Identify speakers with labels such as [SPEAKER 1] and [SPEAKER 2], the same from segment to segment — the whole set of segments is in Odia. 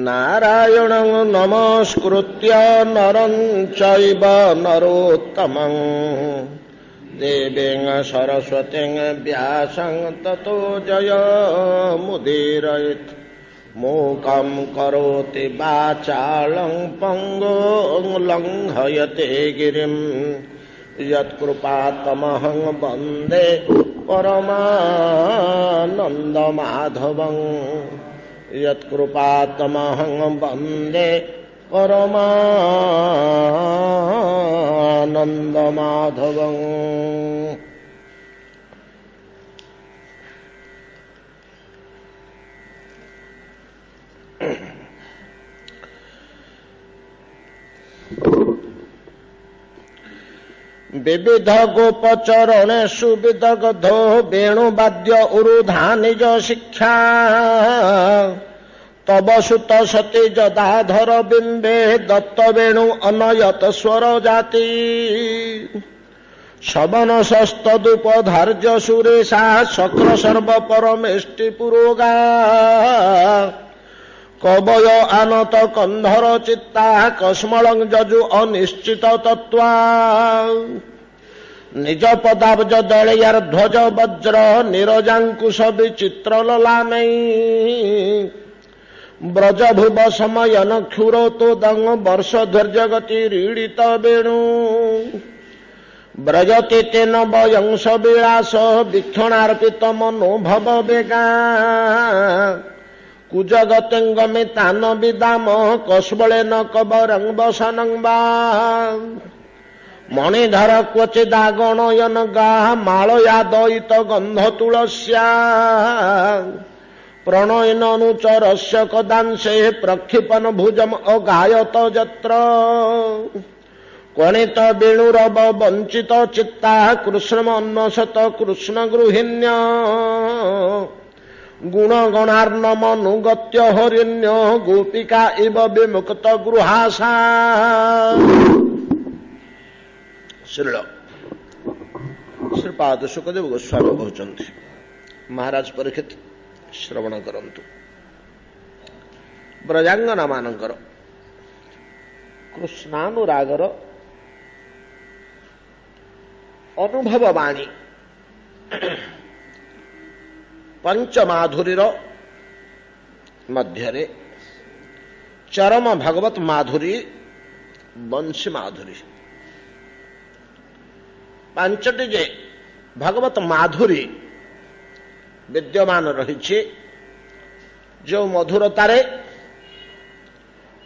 [SPEAKER 1] नारायणं नमस्कृत्य नरं चैव नरोत्तमं देवीं सरस्वतीं व्यासं ततो जयमुदीरयेत् मूकं करोति वाचालं पङ्गुं लङ्घयते गिरिं यत्कृपातमहं वन्दे परमानन्दमाधवं यत्कृपातमहं वन्दे परमानन्दमाधवं। विविध गोपचरणेषु विदग्धो वेणुवाद्य उरुधा निज शिक्षा तब सुत सती जदाधर बिंबे दत्त वेणु अनयत स्वर जाति शवन शस्तदूप धार्य सुरेशा शक्र सर्व परमेष्टि पुरोगा कवय आनत कंधर चित्ता कस्मलं जजु अनिश्चित तत्वा निज पदाब्ज दलयार ध्वज वज्र निरजाकुश विचित्र ललामै ब्रजभुव समयन क्षुरो तो दंग वर्ष धैर्य गति रीडित वेणु ब्रजति तेन वयंस विलास वीक्षणार्पित मनोभव वेगा कुजगतिंगमे तान विदाम कस्बले न कबरं वसनं वा मणिधर क्वचिदागणयन गा मालयादयित गंध तुलस्या प्रणयननुचरस्य कदांशे प्रक्षिपन भुजम अगायत जत्र कणित वेणुरव वंचित चित्ता कृष्णमन्वसत कृष्ण गृहिण्य गुणगणार्णमनुगत्य हरिण्य गोपिका इव विमुक्त गृहासा। श्रीपाद सुखदेव गोस्वामी कहते महाराज परीक्षित श्रवण करंतु ब्रजांगना मानकर कृष्णानुरागर अनुभव वाणी पंचमाधुरीर मध्यरे चरम भगवत माधुरी वंशी माधुरी पांचटी जे भगवत माधुरी विद्यमान रही जो मधुरतारे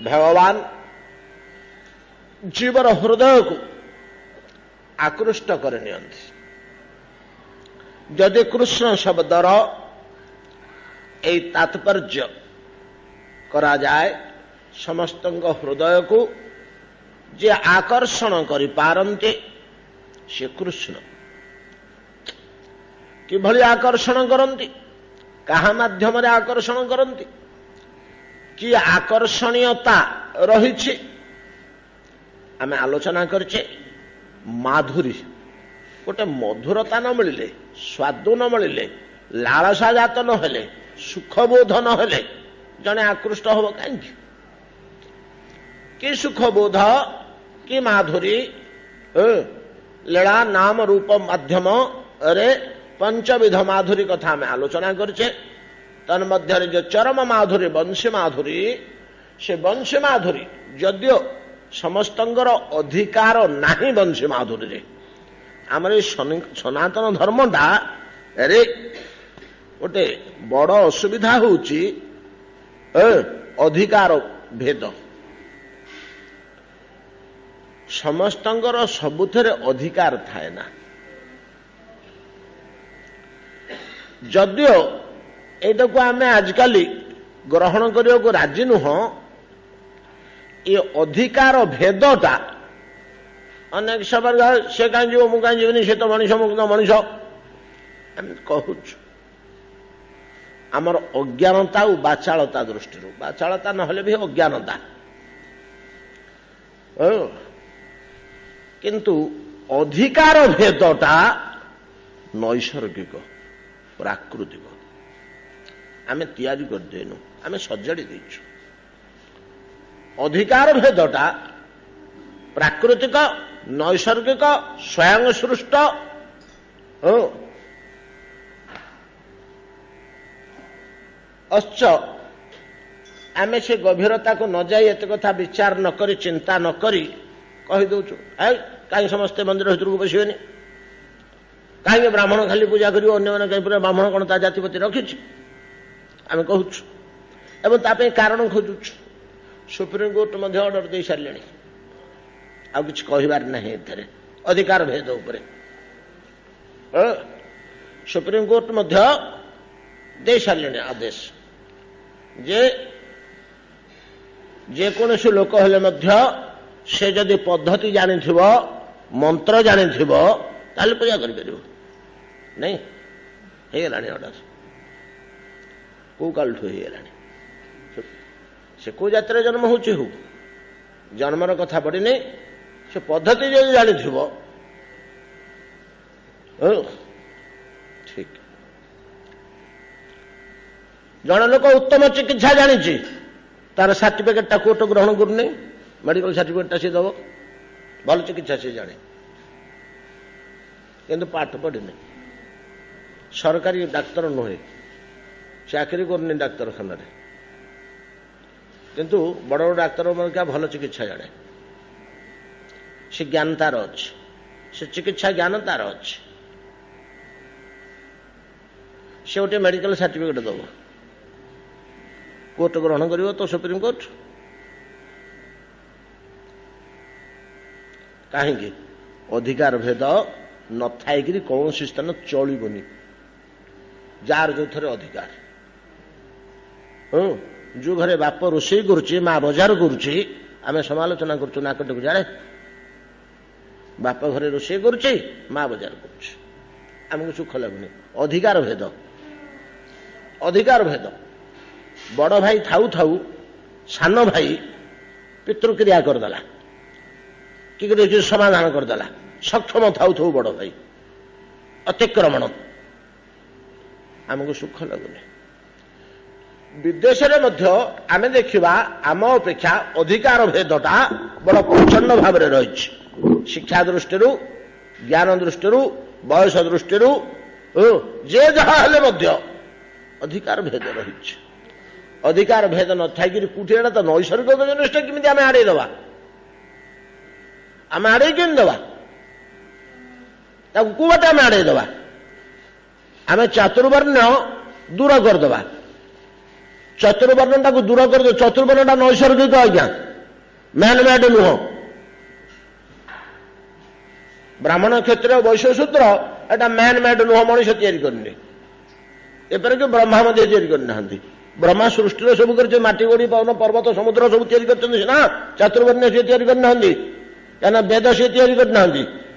[SPEAKER 1] भगवान जीवर हृदय को आकृष्ट करनी जदि कृष्ण शब्दर यही तात्पर्य करा जाए समस्त हृदय को जे आकर्षण करि पारंते से कृष्ण किभली आकर्षण करती कहा माध्यम आकर्षण करती कि आकर्षणीयता रही आम आलोचना करछे माधुरी गोटे मधुरता न मिले स्वाद न मिले लालसा जात न हेले सुखबोध न हेले जने आकृष्ट हम कहीं कि सुखबोध कि माधुरी लीला नाम रूप माध्यम रे पंचविध माधुरी कथा में आलोचना करछे तन्मध्य जो चरम माधुरी वंशी माधुरी से वंशी माधुरी जदियो समस्तंगर अधिकार नाही वंशी माधुरी रे आमर सनातन धर्मटा रे गोटे बड़ असुविधा होउची अधिकार भेद समस्तंगर सबुथरे अधिकार थाए ना जदियो एटा को आमे आजकल ग्रहण करिया को राजी नुह ये अधिकार भेदटा अनेक सबर से कहीं जीव मु कहीं जीवनी से तो मनीष मुक्त मनीष आम कहूँ आमर अज्ञानता और बाचालता दृष्टि बाचालता न भी अज्ञानता किंतु अधिकार भेदटा नैसर्गिक प्राकृतिक आम तैयारी करदेनु आम सजाड़ी देचु अधिकार भेदटा प्राकृतिक नैसर्गिक स्वयं सृष्ट अश्च आम से गभीरता को न जाई एत कथा विचार न करी चिंता न करी कही दौचु कहीं समस्ते मंदिर भर को बसबेनि कहीं ब्राह्मण खाली पूजा कर अन्य कहीं पूरा ब्राह्मण कौन ता जातिपति रखी आम कहूँ एवं ताप कारण खोजुचु सुप्रीमकोर्ट ऑर्डर दे सारे आ कि कहबार ना अधिकार भेद उपरे सुप्रीमकोर्ट दे सारे आदेश जेकोसी लोक हेले से जदि पद्धति जानी मंत्र जानी ताले पूजा कर नहीं गलानी ऑर्डर कौ काल से कौ जातिर जन्म हो जन्मर कथा पड़ी नहीं से पद्धति जो जानी ठीक जन लोक उत्तम चिकित्सा जानी तार सर्टिफिकेट कोर्ट ग्रहण करनी मेडिकल सर्टिफिकेट सी दब भल चिकित्सा सी जाने किंतु पाठ पढ़नी सरकारी डाक्तर नुहे चाकरी करनी डाक्तरखाना किंतु बड़ बड़ डाक्तर क्या भल चिकित्सा जाने से ज्ञान तार अच्छी से चिकित्सा ज्ञान तार अच्छी से गोटे मेडिकल सर्टिफिकेट दब कोर्ट ग्रहण कर तो सुप्रीम कोर्ट कहीं अधिकार भेद न थी कौन स्थान चलबनी जार जो थे अधिकार जो घरे बाप रोषे करुच्ची माँ बजार करुच्ची आम समालोचना करुचु नाकटक जाए बाप घरे रोषे करुच्ची माँ बजार करुच्ची आमको सुख लगुनि अधिकार भेद बड़ भाई थाऊ थाऊ सान भाई पितृक्रिया करदेला कि समाधान करदेला सक्षम थाऊ थाऊ बड़ भाई अतिक्रमण आमको सुख लगुनि विदेश आम देखा आम अपेक्षा अधिकार भेदटा बड़ प्रचंड भाव में रही शिक्षा दृष्टि ज्ञान दृष्टि बयस दृष्टि जे जहाँ अधिकार भेद रही अधिकार भेद न थी कुटिया तो नैसर्गिक जिनिसटा किमी आम आड़े दबा आम आड़े कि दबा कौटे आम आड़े दबा आम चातुर्वर्ण दूर करदे चतुर्वर्ण टाक दूर कर चतुर्वर्ण नैसर्गिक आज्ञा मैन मेड नुह ब्राह्मण क्षेत्र वैश्य शूद्र एटा मैन मेड नुह मनीष तैयारी करनी एपर कि ब्रह्मा तैयारी करना ब्रह्मा सृष्टि सब कर माटी गोड़ी पवन पर्वत समुद्र सब तैयारी करना चातुर्वर्ण सी तैयारी करना क्या वेद सी तैयारी करना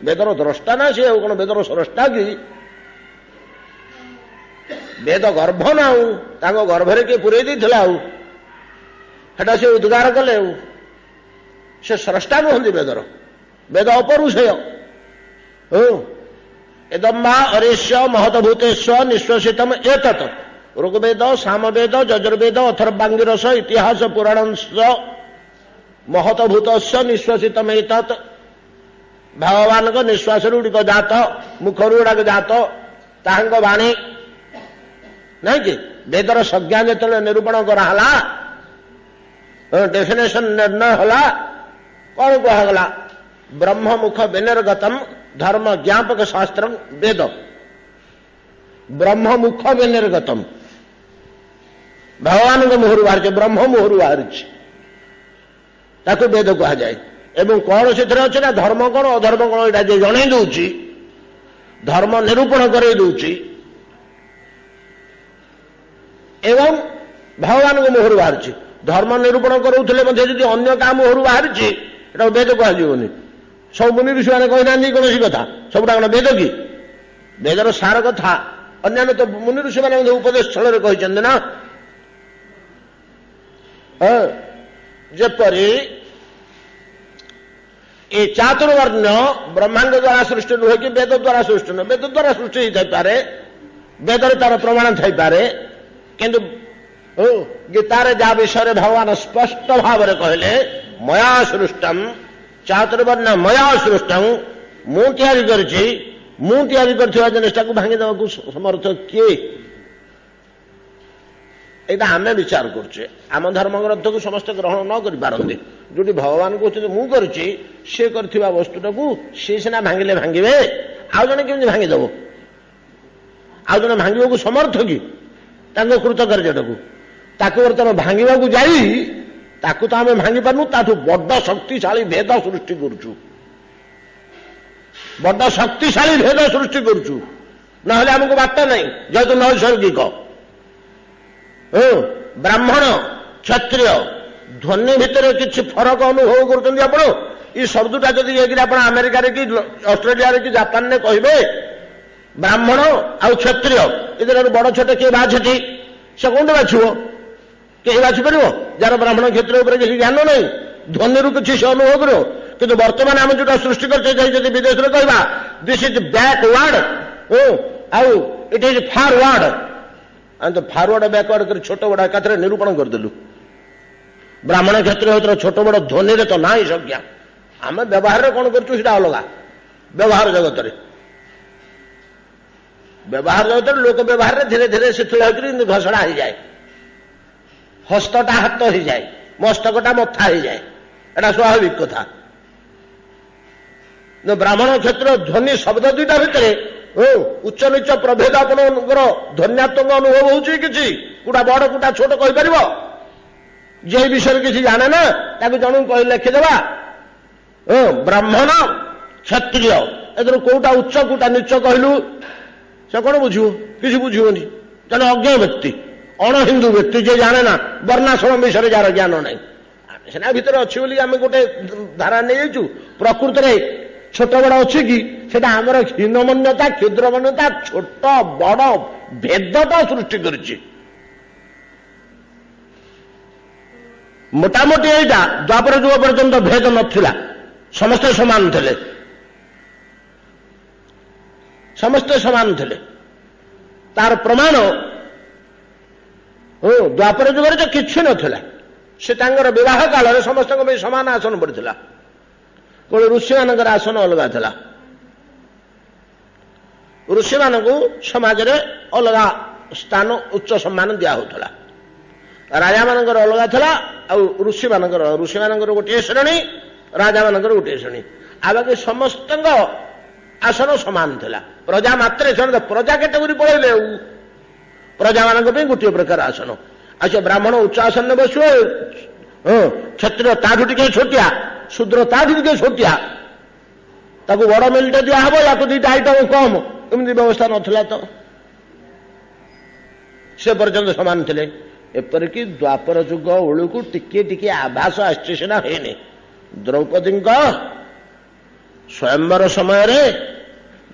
[SPEAKER 1] वेदर द्रष्टा ना सी कौन वेदर स्रष्टा कि वेद गर्भ ना गर्भरे किए पूरे देता से उद्गार कले से स्रष्टा नुहति वेदर वेद अपरुषय एदम वा अरेश्य महतभूतेश्व निश्वसितम एतत् ऋग्वेद सामवेद यजुर्वेद अथर्वांगिरस इतिहास पुराणंश महतभूत निश्वसितम एतत् भगवान को निश्वास गुड़िक जात मुखर गुड़ाक जात तांको वाणी नहीं कि वेदर संज्ञा जो निरूपण कराला डेफिनेशन निर्णय होला कौन कहला ब्रह्म मुख विनिर्गतम धर्म ज्ञापक शास्त्र वेद ब्रह्म मुख विनिर्गतम भगवान को मुहर बाहर ब्रह्म मुहर बाहर ताको वेद कह जाए एवं कौन से अच्छे ना धर्म कौन अधर्म कौन यहाँ जन दूची धर्म निरूपण कर दूची एवं भगवान को मुहर बाहर धर्म निरूपण करूले जदि अन्य क्या मुहर बाहर वेद कहनी सब मुनि ऋषि मैंने कही कौन कथा सबुटा कौन वेद कि वेदर सार कथा अन्य तो मुनि ऋषि मैंने उपदेश स्थल कहते ना जपरी ये चातुर्वर्ण ब्रह्मांड द्वारा सृष्टि नुहे कि वेद द्वारा सृष्टि नुहे वेद द्वारा सृष्टि होता पारे ବେଦରେ ତାର ପ୍ରମାଣ ଥାଇପାରେ, କିନ୍ତୁ ଗୀତାରେ ଯାହା ବିଷୟରେ ଭଗବାନ ସ୍ପଷ୍ଟ ଭାବରେ କହିଲେ ମୟା ସୃଷ୍ଟମ୍ ଚାତୁର୍ବର୍ଣ୍ଣ ମୟା ସୃଷ୍ଟମ୍, ମୁଁ ତିଆରି କରିଛି, ମୁଁ ତିଆରି କରିଥିବା ଜିନିଷଟାକୁ ଭାଙ୍ଗିଦେବାକୁ ସମର୍ଥ କିଏ? ଏଇଟା ଆମେ ବିଚାର କରୁଛେ। ଆମ ଧର୍ମଗ୍ରନ୍ଥକୁ ସମସ୍ତେ ଗ୍ରହଣ ନ କରିପାରନ୍ତି। ଯୋଉଠି ଭଗବାନ କହୁଛନ୍ତି ମୁଁ କରିଛି, ସେ କରିଥିବା ବସ୍ତୁଟାକୁ ସେ ସିନା ଭାଙ୍ଗିଲେ ଭାଙ୍ଗିବେ, ଆଉ ଜଣେ କେମିତି ଭାଙ୍ଗିଦେବ? ଆଉ ଜଣେ ଭାଙ୍ଗିବାକୁ ସମର୍ଥ କି ତାଙ୍କ କୃତକାର୍ଯ୍ୟଟାକୁ? ତାକୁ ବର୍ତ୍ତମାନ ଭାଙ୍ଗିବାକୁ ଯାଇ ତାକୁ ତ ଆମେ ଭାଙ୍ଗି ପାରୁନୁ, ତାଠୁ ବଡ ଶକ୍ତିଶାଳୀ ଭେଦ ସୃଷ୍ଟି କରୁଛୁ, ବଡ ଶକ୍ତିଶାଳୀ ଭେଦ ସୃଷ୍ଟି କରୁଛୁ। ନହେଲେ ଆମକୁ ବାଟ ନାହିଁ, ଯେହେତୁ ନୈସର୍ଗିକ। ବ୍ରାହ୍ମଣ କ୍ଷତ୍ରିୟ ଧ୍ୱନି ଭିତରେ କିଛି ଫରକ ଅନୁଭବ କରୁଛନ୍ତି ଆପଣ? ଏଇ ଶବ୍ଦଟା ଯଦି ଯାଇକି ଆପଣ ଆମେରିକାରେ କି ଅଷ୍ଟ୍ରେଲିଆରେ କି ଜାପାନରେ କହିବେ ବ୍ରାହ୍ମଣ ଆଉ କ୍ଷତ୍ରିୟ ଏଥିରେ ବଡ ଛୋଟ କିଏ ବାଛିଛି? ସେ କୋଉଠି ବାଛିବ? କେହି ବାଛିପାରିବ? ଯାହାର ବ୍ରାହ୍ମଣ କ୍ଷତ୍ରିୟ ଉପରେ କିଛି ଜ୍ଞାନ ନାହିଁ, ଧ୍ୱନିରୁ କିଛି ସେ ଅନୁଭବ କରିବ। କିନ୍ତୁ ବର୍ତ୍ତମାନ ଆମେ ଯୋଉଟା ସୃଷ୍ଟି କରିଛେ, ଯଦି ବିଦେଶରେ କହିବା ଦିସ୍ ଇଜ୍ ବ୍ୟାକୱାର୍ଡ ଆଉ ଇଟ୍ ଇଜ୍ ଫରୱାର୍ଡ, ଆମେ ତ ଫରୱାର୍ଡ ବ୍ୟାକୱାର୍ଡ କରି ଛୋଟ ବଡ ଏକାଥରେ ନିରୂପଣ କରିଦେଲୁ। ବ୍ରାହ୍ମଣ କ୍ଷତ୍ରିୟ ଭିତରେ ଛୋଟ ବଡ ଧ୍ୱନିରେ ତ ନାହିଁ ସଂଜ୍ଞା। ଆମେ ବ୍ୟବହାରରେ କଣ କରୁଛୁ ସେଟା ଅଲଗା। ବ୍ୟବହାର ଜଗତରେ ଲୋକ ବ୍ୟବହାରରେ ଧୀରେ ଧୀରେ ଶିଥିଳ ହୋଇକରି ଘଷଣା ହେଇଯାଏ, ହସ୍ତଟା ହାତ ହେଇଯାଏ, ମସ୍ତକଟା ମଥା ହେଇଯାଏ। ଏଟା ସ୍ୱାଭାବିକ କଥା। ବ୍ରାହ୍ମଣ କ୍ଷେତ୍ର ଧ୍ୱନି ଶବ୍ଦ ଦୁଇଟା ଭିତରେ ଉଚ୍ଚ ନିଚ ପ୍ରଭେଦ ଆପଣଙ୍କର ଧ୍ୱନ୍ୟାତ୍ମକ ଅନୁଭବ ହଉଛି କିଛି? କୋଉଟା ବଡ କୋଉଟା ଛୋଟ କହିପାରିବ? ଯେ ବିଷୟରେ କିଛି ଜାଣେ ନା ତାକୁ ଜଣକୁ କହି ଲେଖିଦେବା ବ୍ରାହ୍ମଣ କ୍ଷତ୍ରିୟ, ଏଥିରୁ କୋଉଟା ଉଚ୍ଚ କୋଉଟା ନିଚ କହିଲୁ, ସେ କଣ ବୁଝିବ? କିଛି ବୁଝିବନି। ଜଣେ ଅଜ୍ଞ ବ୍ୟକ୍ତି, ଅଣ ହିନ୍ଦୁ ବ୍ୟକ୍ତି, ଯେ ଜାଣେ ନା ବର୍ଣ୍ଣାଶ୍ରମ ବିଷୟରେ ଯାହାର ଜ୍ଞାନ ନାହିଁ। ସେନା ଭିତରେ ଅଛି ବୋଲି ଆମେ ଗୋଟେ ଧାରା ନେଇଯାଇଛୁ। ପ୍ରକୃତରେ ଛୋଟ ବଡ ଅଛି କି? ସେଟା ଆମର ହୀନମନ୍ୟତା, କ୍ଷୁଦ୍ରମନ୍ୟତା, ଛୋଟ ବଡ ଭେଦଟା ସୃଷ୍ଟି କରିଛି। ମୋଟାମୋଟି ଏଇଟା ଦ୍ୱାପର ଯୁଗ ପର୍ଯ୍ୟନ୍ତ ଭେଦ ନଥିଲା, ସମସ୍ତେ ସମାନ ଥିଲେ, ସମସ୍ତେ ସମାନ ଥିଲେ। ତାର ପ୍ରମାଣ ଦ୍ୱାପର ଯୁଗରେ ଯେ କିଛି ନଥିଲା। ସେ ତାଙ୍କର ବିବାହ କାଳରେ ସମସ୍ତଙ୍କ ପାଇଁ ସମାନ ଆସନ ପଡ଼ିଥିଲା। କେବଳ ଋଷିମାନଙ୍କର ଆସନ ଅଲଗା ଥିଲା। ଋଷିମାନଙ୍କୁ ସମାଜରେ ଅଲଗା ସ୍ଥାନ, ଉଚ୍ଚ ସମ୍ମାନ ଦିଆହେଉଥିଲା। ରାଜାମାନଙ୍କର ଅଲଗା ଥିଲା, ଆଉ ଋଷିମାନଙ୍କର ଗୋଟିଏ ଶ୍ରେଣୀ, ରାଜାମାନଙ୍କର ଗୋଟିଏ ଶ୍ରେଣୀ। ଆଉ ବାକି ସମସ୍ତଙ୍କ ଆସନ ସମାନ ଥିଲା। ପ୍ରଜା ମାତ୍ରେ ସେମାନେ ପ୍ରଜା କ୍ୟାଟେଗୋରୀ ପଳେଇଲେ, ଆଉ ପ୍ରଜାମାନଙ୍କ ପାଇଁ ଗୋଟିଏ ପ୍ରକାର ଆସନ। ଆଉ ସେ ବ୍ରାହ୍ମଣ ଉଚ୍ଚ ଆସନରେ ବସିବ, କ୍ଷତ୍ରିୟ ତାଠୁ ଟିକେ ଛୋଟିଆ, ଶୂଦ୍ର ତାଠୁ ଟିକେ ଛୋଟିଆ, ତାକୁ ବଡ ମିଲଟେ ଦିଆହବ, ୟାକୁ ଦିଟା ଆଇଟମ କମ, ଏମିତି ବ୍ୟବସ୍ଥା ନଥିଲା ତ। ସେ ପର୍ଯ୍ୟନ୍ତ ସମାନ ଥିଲେ। ଏପରିକି ଦ୍ୱାପର ଯୁଗ ବେଳକୁ ଟିକେ ଟିକେ ଆଭାସ ଆସିଛି, ସିନା ହେଇନି। ଦ୍ରୌପଦୀଙ୍କ ସ୍ୱୟଂବର ସମୟରେ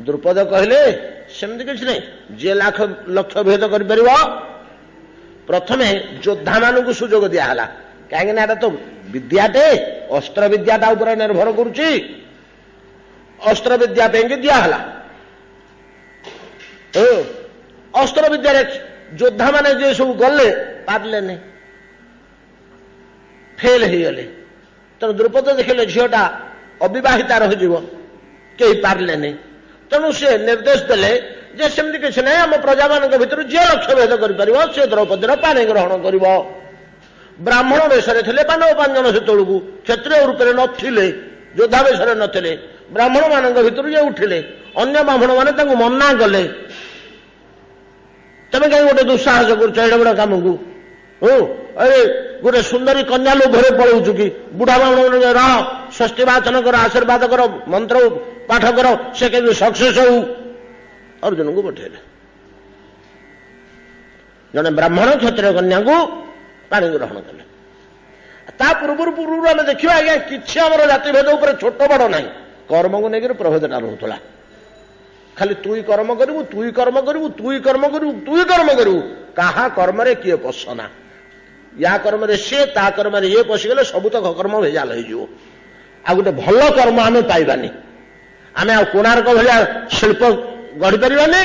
[SPEAKER 1] ଦ୍ରୁପଦ କହିଲେ ସେମିତି କିଛି ନାହିଁ, ଯିଏ ଲକ୍ଷ୍ୟ ଭେଦ କରିପାରିବ। ପ୍ରଥମେ ଯୋଦ୍ଧାମାନଙ୍କୁ ସୁଯୋଗ ଦିଆହେଲା, କାହିଁକି ନା ଏଟା ତ ବିଦ୍ୟାଟେ, ଅସ୍ତ୍ର ବିଦ୍ୟାଟା ଉପରେ ନିର୍ଭର କରୁଛି। ଅସ୍ତ୍ର ବିଦ୍ୟା ପାଇଁକି ଦିଆହେଲା। ଅସ୍ତ୍ର ବିଦ୍ୟାରେ ଯୋଦ୍ଧାମାନେ ଯିଏ ସବୁ ଗଲେ ପାରିଲେନି, ଫେଲ ହେଇଗଲେ। ତେଣୁ ଦ୍ରୁପଦ ଦେଖିଲେ ଝିଅଟା ଅବିବାହିତା ରହିଯିବ, କେହି ପାରିଲେନି। ତେଣୁ ସେ ନିର୍ଦ୍ଦେଶ ଦେଲେ ଯେ ସେମିତି କିଛି ନାହିଁ, ଆମ ପ୍ରଜାମାନଙ୍କ ଭିତରୁ ଯିଏ ଲକ୍ଷ୍ୟ ଭେଦ କରିପାରିବ ସେ ଦ୍ରୌପଦୀର ପାଣି ଗ୍ରହଣ କରିବ। ବ୍ରାହ୍ମଣ ବେଶରେ ଥିଲେ 5 ଜଣ ସେତେବେଳକୁ, କ୍ଷତ୍ରିୟ ରୂପରେ ନଥିଲେ, ଯୋଦ୍ଧା ବେଶରେ ନଥିଲେ। ବ୍ରାହ୍ମଣ ମାନଙ୍କ ଭିତରୁ ଯିଏ ଉଠିଲେ, ଅନ୍ୟ ବ୍ରାହ୍ମଣ ମାନେ ତାଙ୍କୁ ମନା କଲେ, ତମେ କାହିଁ ଗୋଟେ ଦୁଃସାହସ କରୁଛ ଏଡେ ବଡ କାମକୁ? ଆରେ ଗୋଟେ ସୁନ୍ଦରୀ କନ୍ୟା ଲୋଭରେ ପଳଉଛୁ କି? ବୁଢା ବ୍ରାହ୍ମଣ ରହ, ଷଷ୍ଠୀ ବାଚନ କର, ଆଶୀର୍ବାଦ କର, ମନ୍ତ୍ର ପାଠ କର, ସେ କେମିତି ସକ୍ସେସ ହଉ। ଅର୍ଜୁନଙ୍କୁ ପଠେଇଲେ। ଜଣେ ବ୍ରାହ୍ମଣ କ୍ଷତ୍ରିୟ କନ୍ୟାକୁ ପାଣି ଗ୍ରହଣ କଲେ। ତା ପୂର୍ବରୁ ଆମେ ଦେଖିବା ଆଜ୍ଞା, କିଛି ଆମର ଜାତିଭେଦ ଉପରେ ଛୋଟ ବଡ ନାହିଁ। କର୍ମକୁ ନେଇକରି ପ୍ରଭେଦଟା ରହୁଥିଲା। ଖାଲି ତୁଇ କର୍ମ କରିବୁ, ତୁଇ କର୍ମ କରିବୁ, ତୁଇ କର୍ମ କରିବୁ, ତୁଇ କର୍ମ କରିବୁ। କାହା କର୍ମରେ କିଏ ପଶନା, ୟା କର୍ମରେ ସିଏ, ତା କର୍ମରେ ଇଏ ପଶିଗଲେ ସବୁତକ କର୍ମ ଭେଜାଲ ହେଇଯିବ। ଆଉ ଗୋଟେ ଭଲ କର୍ମ ଆମେ ପାଇବାନି। ଆମେ ଆଉ କୋଣାର୍କ ଭଳିଆ ଶିଳ୍ପ ଗଢିପାରିବାନି,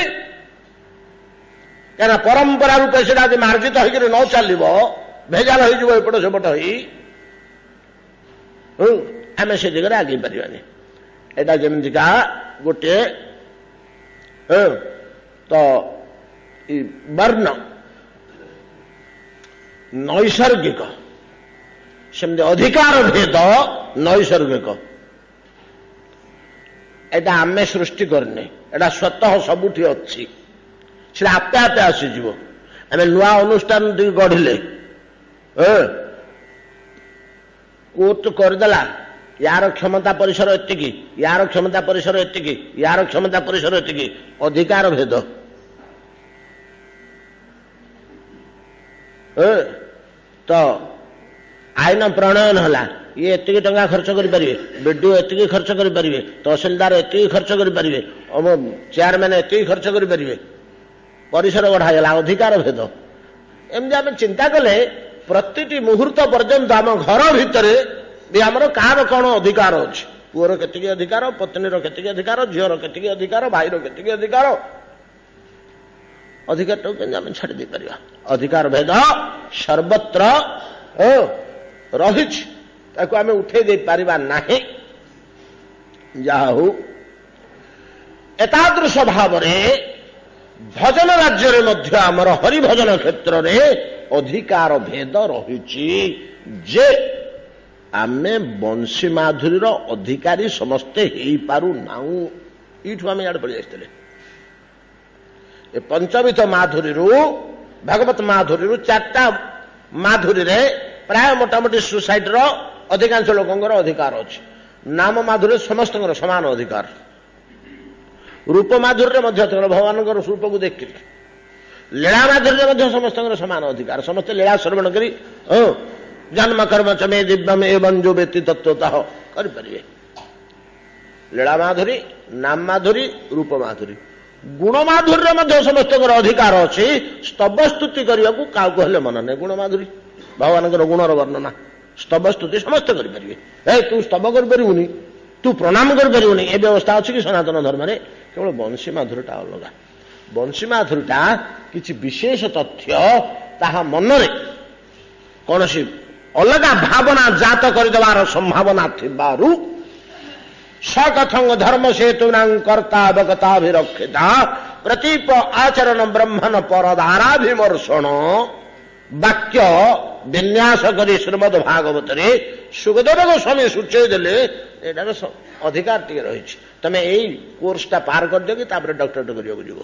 [SPEAKER 1] କାହିଁକିନା ପରମ୍ପରା ରୂପେ ସେଟା ଯଦି ମାର୍ଜିତ ହେଇକିରି ନ ଚାଲିବ, ଭେଜାଲ ହେଇଯିବ ଏପଟ ସେପଟ ହେଇ, ଆମେ ସେ ଦିଗରେ ଆଗେଇ ପାରିବାନି। ଏଇଟା ଯେମିତିକା ଗୋଟିଏ ତ ବର୍ଣ୍ଣ ନୈସର୍ଗିକ, ସେମିତି ଅଧିକାର ଭେଦ ନୈସର୍ଗିକ। ଏଇଟା ଆମେ ସୃଷ୍ଟି କରିନେ, ଏଇଟା ସ୍ୱତଃ ସବୁଠି ଅଛି, ସେଟା ଆପେ ଆପେ ଆସିଯିବ। ଆମେ ନୂଆ ଅନୁଷ୍ଠାନ ଟିକେ ଗଢିଲେ, କୋର୍ଟ କରିଦେଲା ୟାର କ୍ଷମତା ପରିସର ଏତିକି, ୟାର କ୍ଷମତା ପରିସର ଏତିକି, ୟାର କ୍ଷମତା ପରିସର ଏତିକି, ଅଧିକାର ଭେଦ। ତ ଆଇନ ପ୍ରଣୟନ ହେଲା, ଇଏ ଏତିକି ଟଙ୍କା ଖର୍ଚ୍ଚ କରିପାରିବେ, ବିଡିଓ ଏତିକି ଖର୍ଚ୍ଚ କରିପାରିବେ, ତହସିଲଦାର ଏତିକି ଖର୍ଚ୍ଚ କରିପାରିବେ, ଚେୟାରମ୍ୟାନ ଏତିକି ଖର୍ଚ୍ଚ କରିପାରିବେ, ପରିସର ବଢାଗଲା, ଅଧିକାର ଭେଦ। ଏମିତି ଆମେ ଚିନ୍ତା କଲେ ପ୍ରତିଟି ମୁହୂର୍ତ୍ତ ପର୍ଯ୍ୟନ୍ତ ଆମ ଘର ଭିତରେ ବି ଆମର କାହାର କଣ ଅଧିକାର ଅଛି, ପୁଅର କେତିକି ଅଧିକାର, ପତ୍ନୀର କେତିକି ଅଧିକାର, ଝିଅର କେତିକି ଅଧିକାର, ଭାଇର କେତିକି ଅଧିକାର, ଅଧିକାରଟାକୁ କେମିତି ଆମେ ଛାଡ଼ି ଦେଇପାରିବା? ଅଧିକାର ଭେଦ ସର୍ବତ୍ର ରହିଛି, ତାକୁ ଆମେ ଉଠେଇ ଦେଇପାରିବା ନାହିଁ। ଯାହା ହଉ ଏତାଦୃଶ ଭାବରେ ଭଜନ ରାଜ୍ୟରେ ମଧ୍ୟ ଆମର ହରିଭଜନ କ୍ଷେତ୍ରରେ ଅଧିକାର ଭେଦ ରହିଛି ଯେ ଆମେ ବଂଶୀ ମାଧୁରୀର ଅଧିକାରୀ ସମସ୍ତେ ହେଇପାରୁନାହୁଁ। ଏଇଠୁ ଆମେ ଇଆଡ଼େ ପଳେଇ ଆସିଥିଲେ। ଏ ପଞ୍ଚବିଧ ମାଧୁରୀରୁ, ଭାଗବତ ମାଧୁରୀରୁ 4ଟା ମାଧୁରୀରେ ପ୍ରାୟ ମୋଟାମୋଟି ସୋସାଇଟିର ଅଧିକାଂଶ ଲୋକଙ୍କର ଅଧିକାର ଅଛି। ନାମ ମାଧୁରୀରେ ସମସ୍ତଙ୍କର ସମାନ ଅଧିକାର। ରୂପ ମାଧୁରୀରେ ମଧ୍ୟ ଭଗବାନଙ୍କର ରୂପକୁ ଦେଖିକି, ଲୀଳା ମାଧୁରୀରେ ମଧ୍ୟ ସମସ୍ତଙ୍କର ସମାନ ଅଧିକାର, ସମସ୍ତେ ଲୀଳା ଶ୍ରବଣ କରି ଜନ୍ମ କର୍ମ ଚମେ ଦିବ୍ୟମ ଏବଂ ଯୋ ବ୍ୟକ୍ତି ତତ୍ତ୍ୱତଃ କରିପାରିବେ। ଲୀଳା ମାଧୁରୀ, ନାମ ମାଧୁରୀ, ରୂପ ମାଧୁରୀ। ଗୁଣ ମାଧୁରୀରେ ମଧ୍ୟ ସମସ୍ତଙ୍କର ଅଧିକାର ଅଛି। ସ୍ତବ ସ୍ତୁତି କରିବାକୁ କାହାକୁ ହେଲେ ମନ ନାହିଁ। ଗୁଣ ମାଧୁରୀ ଭଗବାନଙ୍କର ଗୁଣର ବର୍ଣ୍ଣନା, ସ୍ତବ ସ୍ତୁତି ସମସ୍ତେ କରିପାରିବେ। ତୁ ସ୍ତବ କରିପାରିବୁନି, ତୁ ପ୍ରଣାମ କରିପାରିବୁନି, ଏ ବ୍ୟବସ୍ଥା ଅଛି କି ସନାତନ ଧର୍ମରେ? କେବଳ ବଂଶୀ ମାଧୁରୀଟା ଅଲଗା। ବଂଶୀ ମାଧୁରୀଟା କିଛି ବିଶେଷ ତଥ୍ୟ ତାହା ମନରେ କୌଣସି ଅଲଗା ଭାବନା ଜାତ କରିଦେବାର ସମ୍ଭାବନା ଥିବାରୁ ସକଥଂ ଧର୍ମ ସେତୁନାଂ କର୍ତ୍ତା ଅବଗତାଭିରକ୍ଷିତା ପ୍ରତୀପ ଆଚରଣ ବ୍ରହ୍ମଣ ପରଧାରାଭିମର୍ଷଣ ବାକ୍ୟ ବିନ୍ୟାସ କରି ଶ୍ରୀମଦ୍ ଭାଗବତରେ ସୁଖଦେବ ଗୋସ୍ୱାମୀ ସୂଚେଇ ଦେଲେ ଏଟାର ଅଧିକାର ଟିକେ ରହିଛି। ତମେ ଏଇ କୋର୍ସଟା ପାର କରିଦିଅ କି ତାପରେ ଡକ୍ଟରେଟ କରିବାକୁ ଯିବ।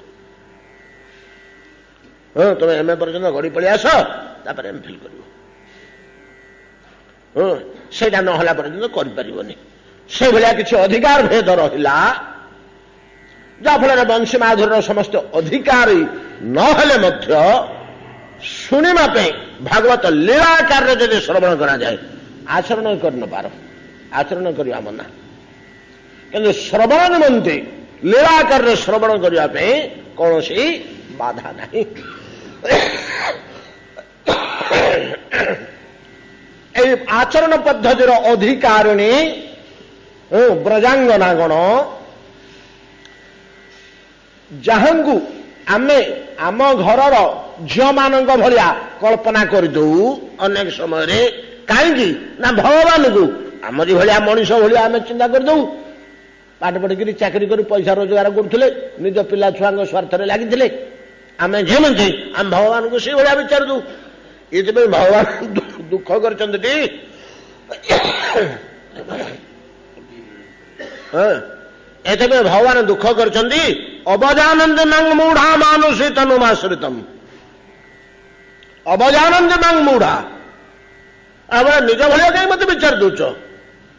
[SPEAKER 1] ତମେ ଏମଏ ପର୍ଯ୍ୟନ୍ତ ଗଡି ପଳେଇ ଆସ, ତାପରେ ଏମଫିଲ୍ କରିବ। ସେଇଟା ନହେଲା ପର୍ଯ୍ୟନ୍ତ କରିପାରିବନି। ସେଭଳିଆ କିଛି ଅଧିକାର ଭେଦ ରହିଲା, ଯାହାଫଳରେ ବଂଶୀ ମାଧୁରୀର ସମସ୍ତେ ଅଧିକାରୀ ନହେଲେ ମଧ୍ୟ ଶୁଣିବା ପାଇଁ ଭାଗବତ ଲୀଳା ଆକାରରେ ଯଦି ଶ୍ରବଣ କରାଯାଏ, ଆଚରଣ କରିନପାର, ଆଚରଣ କରିବା ମନା। କିନ୍ତୁ ଶ୍ରବଣ ନିମନ୍ତେ ଲୀଳା ଆକାରରେ ଶ୍ରବଣ କରିବା ପାଇଁ କୌଣସି ବାଧା ନାହିଁ। এই ଆଚରଣ ପଦ୍ଧତିର ଅଧିକାରିଣୀ ବ୍ରଜାଙ୍ଗନାଗଣ, ଯାହାଙ୍କୁ ଆମେ ଆମ ଘରର ଝିଅମାନଙ୍କ ଭଳିଆ କଳ୍ପନା କରିଦଉ ଅନେକ ସମୟରେ। କାହିଁକି ନା ଭଗବାନଙ୍କୁ ଆମରି ଭଳିଆ ମଣିଷ ଭଳିଆ ଆମେ ଚିନ୍ତା କରିଦଉ। ପାଠ ପଢିକିରି ଚାକିରି କରି ପଇସା ରୋଜଗାର କରୁଥିଲେ, ନିଜ ପିଲା ଛୁଆଙ୍କ ସ୍ୱାର୍ଥରେ ଲାଗିଥିଲେ। ଆମେ ଯେମିତି ଆମେ ଭଗବାନଙ୍କୁ ସେଇଭଳିଆ ବିଚାର ଦଉ। ଏଥିପାଇଁ ଭଗବାନ ଦୁଃଖ କରିଛନ୍ତି ଟି, ଏଥିପାଇଁ ଭଗବାନ ଦୁଃଖ କରିଛନ୍ତି। ଅବଜାନନ୍ତି ମାଙ୍ଗ ମୂଢା ମାନୁଷୀ ତନୁମାଶ୍ରିତମ୍, ଅବଜାନନ୍ତି ମାଙ୍ଗ ମୂଢା। ଆମେ ନିଜ ଭଳିଆ କାହିଁ ମତେ ବିଚାର ଦଉଛ?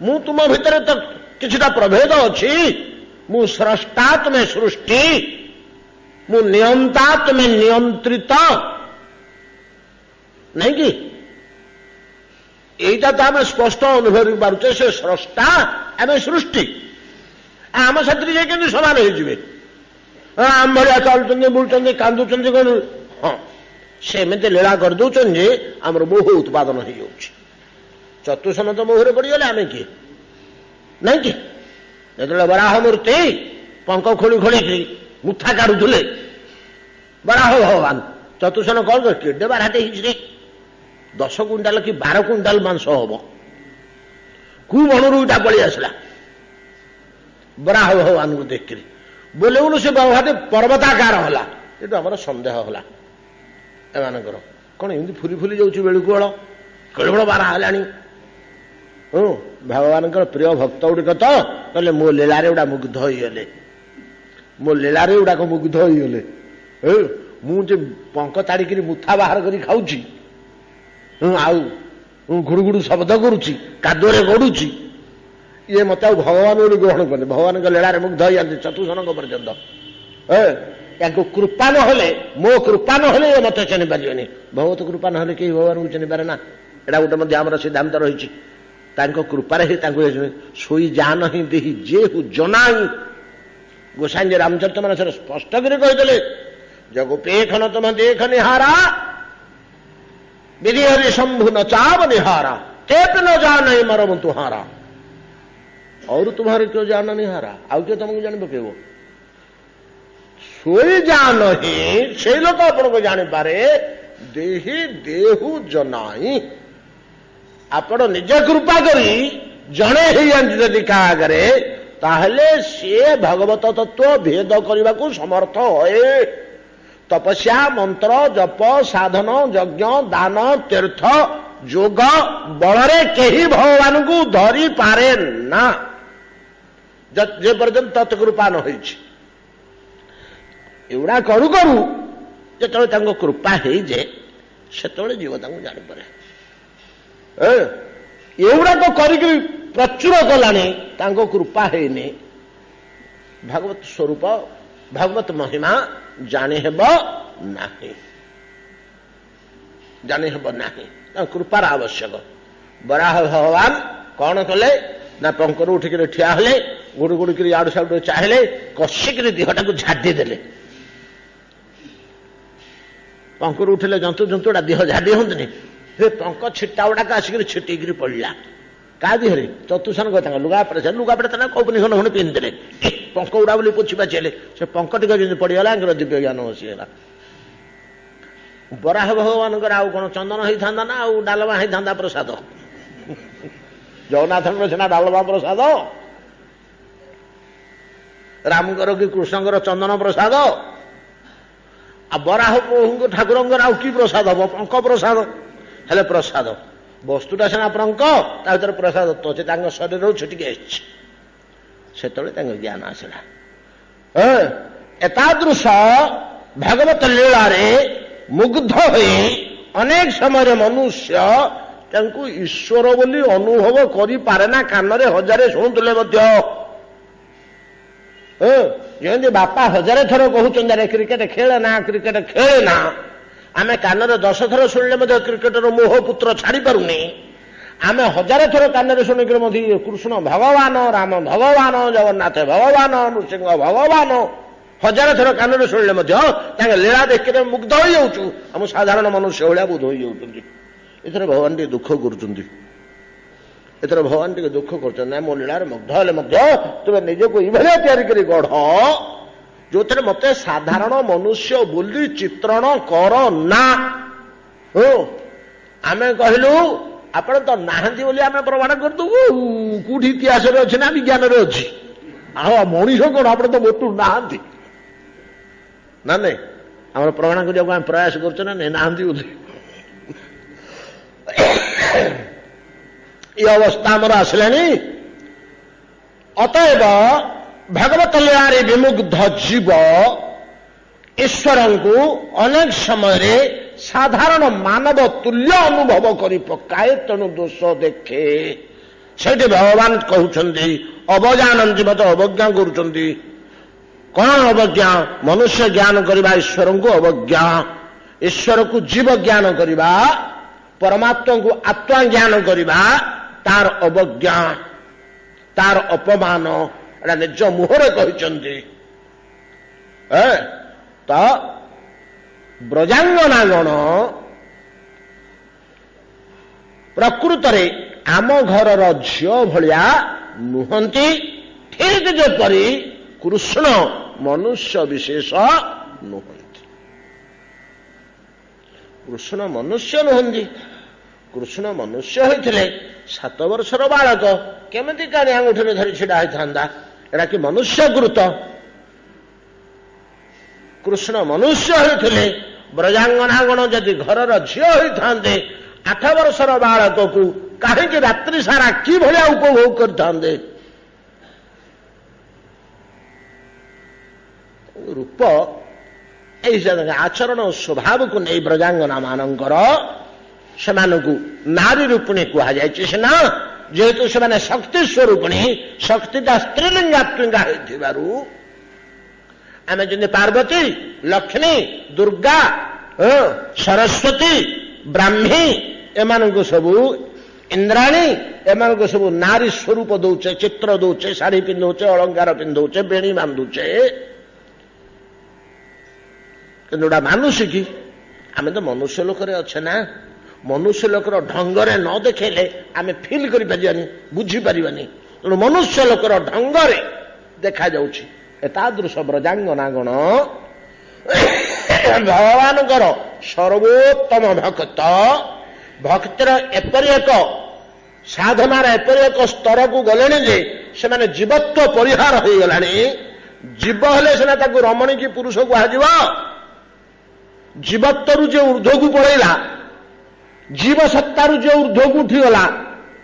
[SPEAKER 1] ମୁଁ ତୁମ ଭିତରେ ତ କିଛିଟା ପ୍ରଭେଦ ଅଛି। ମୁଁ ସ୍ରଷ୍ଟା, ତୁମେ ସୃଷ୍ଟି। ମୁଁ ନିୟନ୍ତା, ତୁମେ ନିୟନ୍ତ୍ରିତ, ନାଇଁ କି? এইটা তো ଆମେ ସ୍ପଷ୍ଟ ଅନୁଭବ କରିପାରୁଛେ। ସେ ସ୍ରଷ୍ଟା, ଆମେ ସୃଷ୍ଟି। ଆମ ସାଥିରେ ଯାଇ କେମିତି ସମାନ ହେଇଯିବେ? ଆମ ଭଳିଆ ଚାଲୁଛନ୍ତି, ବୁଲୁଛନ୍ତି, କାନ୍ଦୁଛନ୍ତି କଣ? ହଁ, ସେମିତି ଲୀଳା କରିଦଉଛନ୍ତି ଯେ ଆମର ମୋହ ଉତ୍ପାଦନ ହେଇଯାଉଛି। ଚତୁଃସନତ ମୋହରେ ପଡିଗଲେ ଆମେ କିଏ? ନାଇଁ କି? ଯେତେବେଳେ ବରାହ ମୂର୍ତ୍ତି ପଙ୍କ ଖୋଳି ଖୋଳିକି ମୁଥା କାଢୁଥିଲେ, ବରାହ ଭଗବାନ ଚତୁର୍ସନ କଣ କର କେଡେ ବାରାଟେ ହେଇଛି 10 କୁଇଣ୍ଟାଲ କି 12 କୁଇଣ୍ଟାଲ ମାଂସ ହବ। କୁ ବଣରୁ ଏଇଟା ପଳେଇ ଆସିଲା ବରାହ ଭଗବାନଙ୍କୁ ଦେଖିକିରି ବୋଲେ ବୋଲେ ସେ ବାବାଟେ ପର୍ବତାକାର ହେଲା। ଏଠୁ ଆମର ସନ୍ଦେହ ହେଲା ଏମାନଙ୍କର କଣ ଏମିତି ଫୁଲି ଫୁଲି ଯାଉଛି ବେଳକୁ ବେଳ କେଳେ ବେଳ ବାରା ହେଲାଣି। ଭଗବାନଙ୍କର ପ୍ରିୟ ଭକ୍ତ ଗୁଡ଼ିକ ତ କହିଲେ ମୋ ଲୀଳାରେ ଗୁଡା ମୁଗ୍ଧ ହେଇଗଲେ, ମୋ ଲୀଳାରେ ଗୁଡାକ ମୁଗ୍ଧ ହେଇଗଲେ। ମୁଁ ଯେ ପଙ୍କ ତାଡ଼ିକିରି ମୁଥା ବାହାର କରି ଖାଉଛି, ଆଉ ଘୁଡୁଘୁଡୁ ଶବ୍ଦ କରୁଛି, କାଦୁଅରେ ଗଡୁଛି, ଇଏ ମତେ ଆଉ ଭଗବାନ ବୋଲି ଗ୍ରହଣ କଲେ। ଭଗବାନଙ୍କ ଲୀଳାରେ ମୁଗ୍ଧ ହେଇଯାନ୍ତି ଚତୁର୍ସନଙ୍କ ପର୍ଯ୍ୟନ୍ତ। ୟାଙ୍କୁ କୃପା ନହେଲେ, ମୋ କୃପା ନହେଲେ ଏ ମତେ ଚିହ୍ନି ପାରିବେନି। ଭଗବତ କୃପା ନହେଲେ କେହି ଭଗବାନଙ୍କୁ ଚିହ୍ନି ପାରେ ନା। ଏଇଟା ଗୋଟେ ମଧ୍ୟ ଆମର ସିଦ୍ଧାନ୍ତ ରହିଛି। ତାଙ୍କ କୃପାରେ ହିଁ ତାଙ୍କୁ ଶୋଇ ଯା ନାହିଁ ଦେହି ଯେ ହୁ ଜନାଇ। ଗୋସାଇଁଜୀ ରାମଚରିତ ମାନସରେ ସ୍ପଷ୍ଟ କରି କହିଦେଲେ ଜଗୁ ପେଖନ ତୁମ ଦେਖ ନିହାରା ବିଧି ହରି ଶମ୍ଭୁ ନ ଚାବ ନିହାରା ତେପ ନ ଯା ନାହିଁ ମରମ ତୁହାରା। और तुम्हारे क्यों जाना नहीं हारा, आउ क्यों तुमको जान पकेब सोई जान ही से लोक आपण को जापारे देही देहु जनाई। आपण निज कृपा करी जड़े ही क्या आगे ताहले सी भगवत तत्व भेद करने को समर्थ होए। तपस्या मंत्र जप साधन यज्ञ दान तीर्थ जोग बलरे कहीं भगवान को धरी पारे ना जे पर्यंत तत्कृपा न होइछि। एवडा करू करू जो कृपा होजे से जीव जानी पारे। एवडा तो करी प्रचुर गलानी कृपा हैनी। भागवत स्वरूप भागवत महिमा जानी हेब नाही, जानी हेब नाही। कृपार आवश्यक। बराह भगवान कौन कले ना पंकरू उठिक ठिया हेले गुड़ गुड़क आड़ू साड़ू चाहले कषिक देहटा को झाड़ी देले। पंकरू उठिले जंतु जंतुड़ा देह झाड़ी हूँ पंक छिटा गुड़ाक आसिक छिटिक पड़ा क्या देहरे चतुर्सन कहता लुगापड़ा लुगापड़ा तना कौपनी खंड खंड पिंधिले पंक गुड़ा बोली पोछि पाचिले से पंक टिक पड़गला दिव्य ज्ञान बसीगला। बराह भगवान आउ कौन चंदन होता ना आउ डालमा होता प्रसाद जगन्नाथ सीना डालमा प्रसाद रामकर कि कृष्णकर चंदन प्रसाद आ बराह प्रभु ठाकुर आउ कि प्रसाद हम पंक प्रसाद हेले प्रसाद वस्तुटा सीना पंक भर प्रसाद तो शरीर छिटिक आसे ज्ञान आसला। एतादृश भगवत लीलारे मुग्ध होई अनेक समय मनुष्य ईश्वर बोली अनुभव करि पारे ना। कान हजारे शुणुले जमी बापा हजारे थर कहते क्रिकेट खेले ना क्रिकेट खेले ना आमे कान 10 थर शुणिले क्रिकेटर मोह पुत्र छाड़ी पारुनी। आमे हजारे थर कान शुणिक कृष्ण भगवान राम भगवान जगन्नाथ भगवान नृसिंह भगवान हजारे थर कान शुणिले लीला देखिए मुग्ध हो जाऊँ। आम साधारण मनुष्य भाया बोध हो जाती। एथर भगवान टे दुख करुँच एथर भगवान टे दुख कर मो लीलार मुग्ध हेले तुम्हें निजक ये तैयारी कर गढ़ जो थे मत साधारण मनुष्य बोली चित्रण कर ना। आम कहलु आपण तो नहांती बोली आम प्रमाण करदेबू कौटी इतिहास अच्छे ना विज्ञान अच्छी मनीष कौन आप तो मोटू नहांती ना नहीं आम प्रमाण करने प्रयास कर नहांती बोली ये अवस्था आमर आसलानी। अतएव भगवत लीलारे विमुग्ध जीव ईश्वर को अनेक समय साधारण मानव तुल्य अनुभव कर पकाए तेणु दोष देखे से भगवान कहते अवजानती मत अवज्ञा करुँच। कौन अवज्ञा मनुष्य ज्ञान करवा ईश्वर को अवज्ञा ईश्वर को जीव ज्ञान करवा परमात्मा को आत्मा ज्ञान करवा तार अवज्ञा तार अपमान एटा निज मुहरे कहते। तो ब्रजांगनागण प्रकृत आम घर झील भाया नुहंती ठीक जेपरी कृष्ण मनुष्य विशेष नुहंती। कृष्ण मनुष्य नुहंती कृष्ण मनुष्य होते 7 वर्षर बालक केमी काणी आंगुठी धरी छिड़ा होता एटा कि मनुष्य गुरुत कृष्ण मनुष्य होते ब्रजांगनागण जदि घर झील होते 8 वर्षर बालक को कहीं रात्रि सारा कि भाया उपभोग करते रूप आचरण स्वभाव को नहीं ब्रजांगना मानकर से नारी रूपिणी कहुई सीना जेहेतु से शक्ति स्वरूपिणी शक्तिटा स्त्रीलिंगात्मिका आम जमी पार्वती लक्ष्मी दुर्गा सरस्वती ब्राह्मी एमान सबू इंद्राणी एमान सबू नारी स्वरूप दौचे चित्र दौचे शाढ़ी पिंधौचे अलंकार पिंधौचे बेणी बांधुचे किंतुटा मानुष की आम तो मनुष्य लोकर अच्छे ना मनुष्य लोकर ढंगरे न देखेले आम फिल कर बुझी पारानी तेणु मनुष्य लोकर ढंगरे देखा जाउछि एतादृश ब्रजांगनागण भगवान सर्वोत्तम भक्त भक्तिर एपरि एक साधनार एपरि एक स्तर को गले जे से जीवत्व परिहार हो गला जीव हेले सीना रमणी की पुरुष कह जीवत्व जो ऊर्ध्व को पड़ेगा जीव सत्ता जो ऊर्ध्व को उठीगला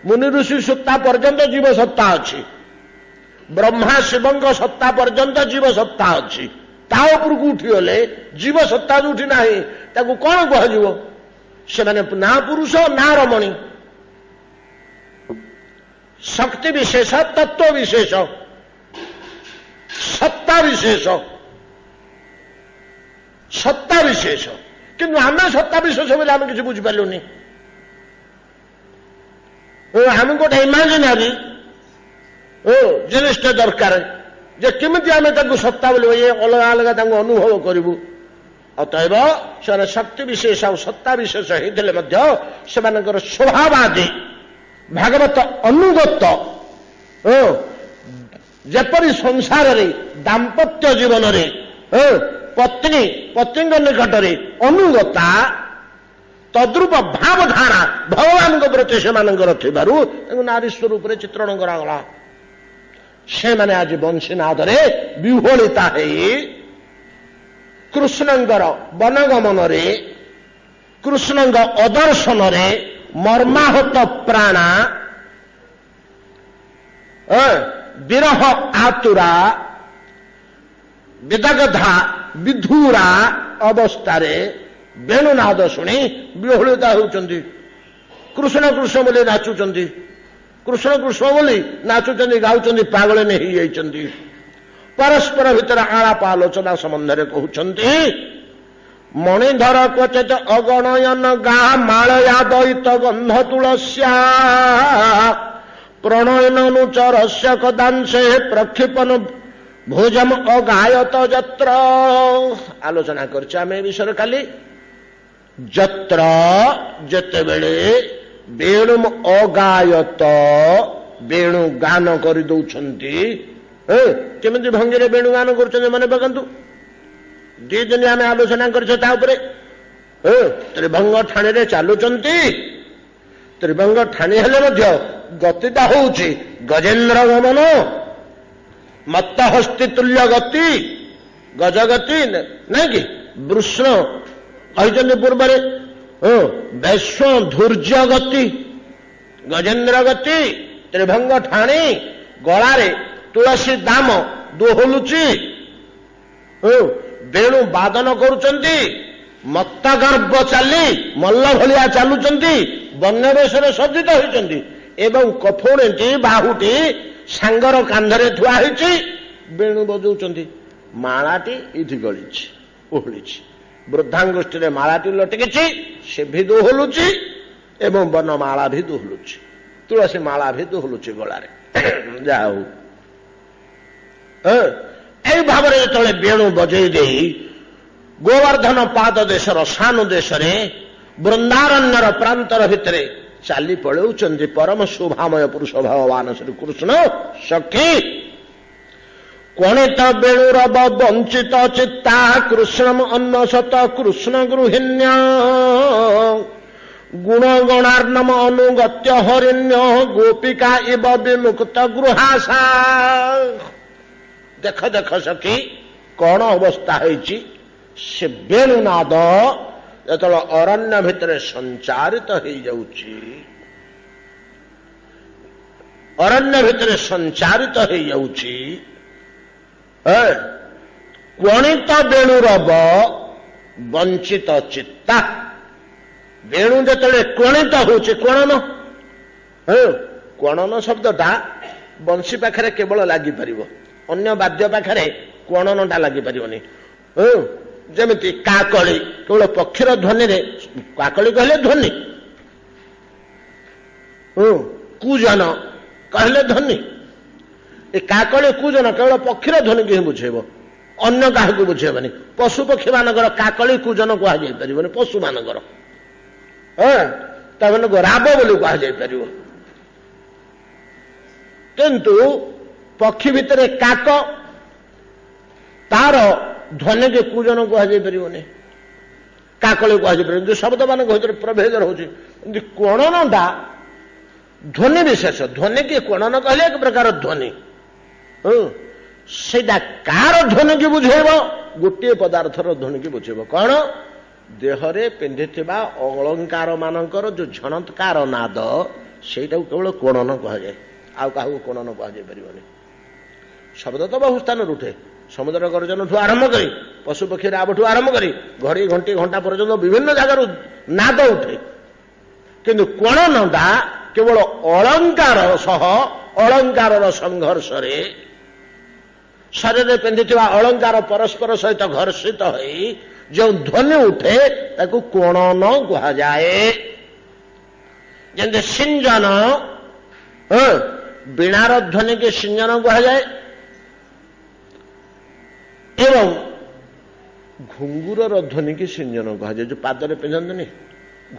[SPEAKER 1] मुनि ऋषि सत्ता पर्यंत जीव सत्ता अच्छी ब्रह्मा शिव सत्ता पर्यंत जीव सत्ता अच्छी ता उपर को उठीगले जीव सत्ता जो उठी ना कौन कह से ना पुरुष ना रमणी शक्ति विशेष तत्व विशेष सत्ता विशेष सत्ता विशेष किंतु आम सत्ता विशेष बोले आम किसी बुझिपारूनी आम गोटे इमाजिनारी जिनिस दरकार जे केमिति आम सत्ता बोले ये अलग अलग अनुभव करूँ अतएव से शक्ति विशेष आ सत्ता विशेष होते स्वभाव आदि भागवत अनुगत जेपरी संसार रे दाम्पत्य जीवन रे पत्नी पति निकट में अनुगता तद्रूप भावधारा भगवान प्रति से नारी स्वरूप चित्रण करागला से माने आज बंशीनादरे विह्वलिता है कृष्णंकर वनगमन रे कृष्णंग अदर्शन रे मर्माहत प्राणा विरह आतुरा विदगधा विधुरा अवस्था वेणुनाद शुणी विह्वलिता होती कृष्ण कृष्ण बोली नाचुंट कृष्ण कृष्ण बोली नाचुंट गाँव पागल नहीं जाती परस्पर भितर आलाप आलोचना संबंध में कहते मणिधर क्वचित अगणयन गा मालया दयित गंध तुलस्या प्रणयनुचरस्य कदांशे प्रक्षिपन भोजम अगायत जत्र आलोचना कर विषय काली जत्र जेते बेले वेणु अगायत वेणु गान कर दौरान केमिति भंगी वेणु गान कर मन पकातु 2 दिन आम आलोचना कर त्रिभंग ठाणी चलुंट त्रिभंग ठाणी हेले गतिटा हूँ गजेन्द्र गमन मत्त हस्ती तुल्य गति गजगति नहीं कि वृष्ण कहते पूर्व वैश्व धूर्य गति गजेन्द्र गति त्रिभंग ठाणी गलारे तुलसी दाम दोहलुची वेणु बादन करुचंती मत्ता गर्भ चली मल्ल भलिया चलुचंती वन्यवेश सज्जित होती एवं कफोणी बाहुटी सांगर कांधरे थुआ होती वेणु बजाउछंती मालाटी इधि गली ओहली वृद्धांगुष्ठी में मालाटी लटकी से भी दोहलुची एवं वनमाला भी दोहलुची तुलसी माला भी दोहलुची गलारे जाऊ यही भाव में जो वेणु बजई दे गोवर्धन पाद देशर सानु देश वृंदारण्यर प्रांतर भितर चाली पलौचंदी परम शोभामय पुरुष भगवान श्री कृष्ण सखी क्वणित बेणुरव वंचित चित्ता कृष्णम अन्नसत कृष्ण गृहिण्य गुणगणार्णम अनुगत्य हरिण्य गोपिका इव विमुक्त गृहासा। देख देख सखी कौन अवस्था होइछि से बेणुनाद जेतବେଳେ ଅରଣ୍ୟ ଭିତରେ ସଞ୍ଚାରିତ ହେଇଯାଉଛି, ଅରଣ୍ୟ ଭିତରେ ସଞ୍ଚାରିତ ହେଇଯାଉଛି, କ୍ୱଣିତ ବେଣୁରବ ବଞ୍ଚିତ ଚିତ୍ତା। ବେଣୁ ଯେତେବେଳେ କ୍ୱଣିତ ହଉଛି, କ୍ୱଣନ କ୍ୱଣନ ଶବ୍ଦଟା ବଂଶୀ ପାଖରେ କେବଳ ଲାଗିପାରିବ, ଅନ୍ୟ ବାଦ୍ୟ ପାଖରେ କ୍ୱଣନଟା ଲାଗିପାରିବନି। ଯେମିତି କାକଳି କେବଳ ପକ୍ଷୀର ଧ୍ୱନିରେ, କାକଳି କହିଲେ ଧ୍ୱନି, କୁଜନ କହିଲେ ଧ୍ୱନି। ଏ କାକଳି କୁଜନ କେବଳ ପକ୍ଷୀର ଧ୍ୱନିକୁ ହିଁ ବୁଝେଇବ, ଅନ୍ୟ କାହାକୁ ବୁଝେଇବନି। ପଶୁ ପକ୍ଷୀ ମାନଙ୍କର କାକଳି କୁଜନ କୁହାଯାଇ ପାରିବନି, ପଶୁ ମାନଙ୍କର ତାମାନଙ୍କୁ ରାବ ବୋଲି କୁହାଯାଇ ପାରିବ। କିନ୍ତୁ ପକ୍ଷୀ ଭିତରେ କାକ, ତାର ଧ୍ୱନିକୁ କୁଜନ କୁହାଯାଇ ପାରିବନି, କାକଳି କୁହାଯାଇ ପାରିବନି। ଶବ୍ଦ ମାନଙ୍କ ଭିତରେ ପ୍ରଭେଦ ରହୁଛି। କିନ୍ତୁ କ୍ୱଣନଟା ଧ୍ୱନି ବିଶେଷ, ଧ୍ୱନିକି କ୍ୱଣନ କହିଲେ ଏକ ପ୍ରକାର ଧ୍ୱନି। ସେଇଟା କାହାର ଧ୍ୱନିକି ବୁଝେଇବ? ଗୋଟିଏ ପଦାର୍ଥର ଧ୍ୱନିକି ବୁଝେଇବ। କଣ? ଦେହରେ ପିନ୍ଧିଥିବା ଅଳଙ୍କାର ମାନଙ୍କର ଯୋଉ ଝଣତ୍କାର ନାଦ, ସେଇଟାକୁ କେବଳ କ୍ୱଣନ କୁହାଯାଏ, ଆଉ କାହାକୁ କ୍ୱଣନ କୁହାଯାଇ ପାରିବନି। ଶବ୍ଦ ତ ବହୁ ସ୍ଥାନରୁ ଉଠେ, ସମୁଦ୍ର ଗର୍ଜନଠୁ ଆରମ୍ଭ କରି, ପଶୁ ପକ୍ଷୀ ରାବଠୁ ଆରମ୍ଭ କରି, ଘଡ଼ି ଘଣ୍ଟି ଘଣ୍ଟା ପର୍ଯ୍ୟନ୍ତ ବିଭିନ୍ନ ଜାଗାରୁ ନାଦ ଉଠେ। କିନ୍ତୁ କ୍ୱଣନଟା କେବଳ ଅଳଙ୍କାର ସହ, ଅଳଙ୍କାରର ସଂଘର୍ଷରେ ଶରୀରରେ ପିନ୍ଧିଥିବା ଅଳଙ୍କାର ପରସ୍ପର ସହିତ ଘର୍ଷିତ ହୋଇ ଯେଉଁ ଧ୍ୱନି ଉଠେ ତାକୁ କ୍ୱଣନ କୁହାଯାଏ। ଯେମିତି ସିଞ୍ଜନ, ବୀଣାର ଧ୍ୱନିକି ସିଞ୍ଜନ କୁହାଯାଏ। ଏବଂ ଘୁଙ୍ଗୁରର ଧ୍ୱନିକି ସିଞ୍ଜନ କୁହାଯାଏ। ଯୋଉ ପାଦରେ ପିନ୍ଧନ୍ତିନି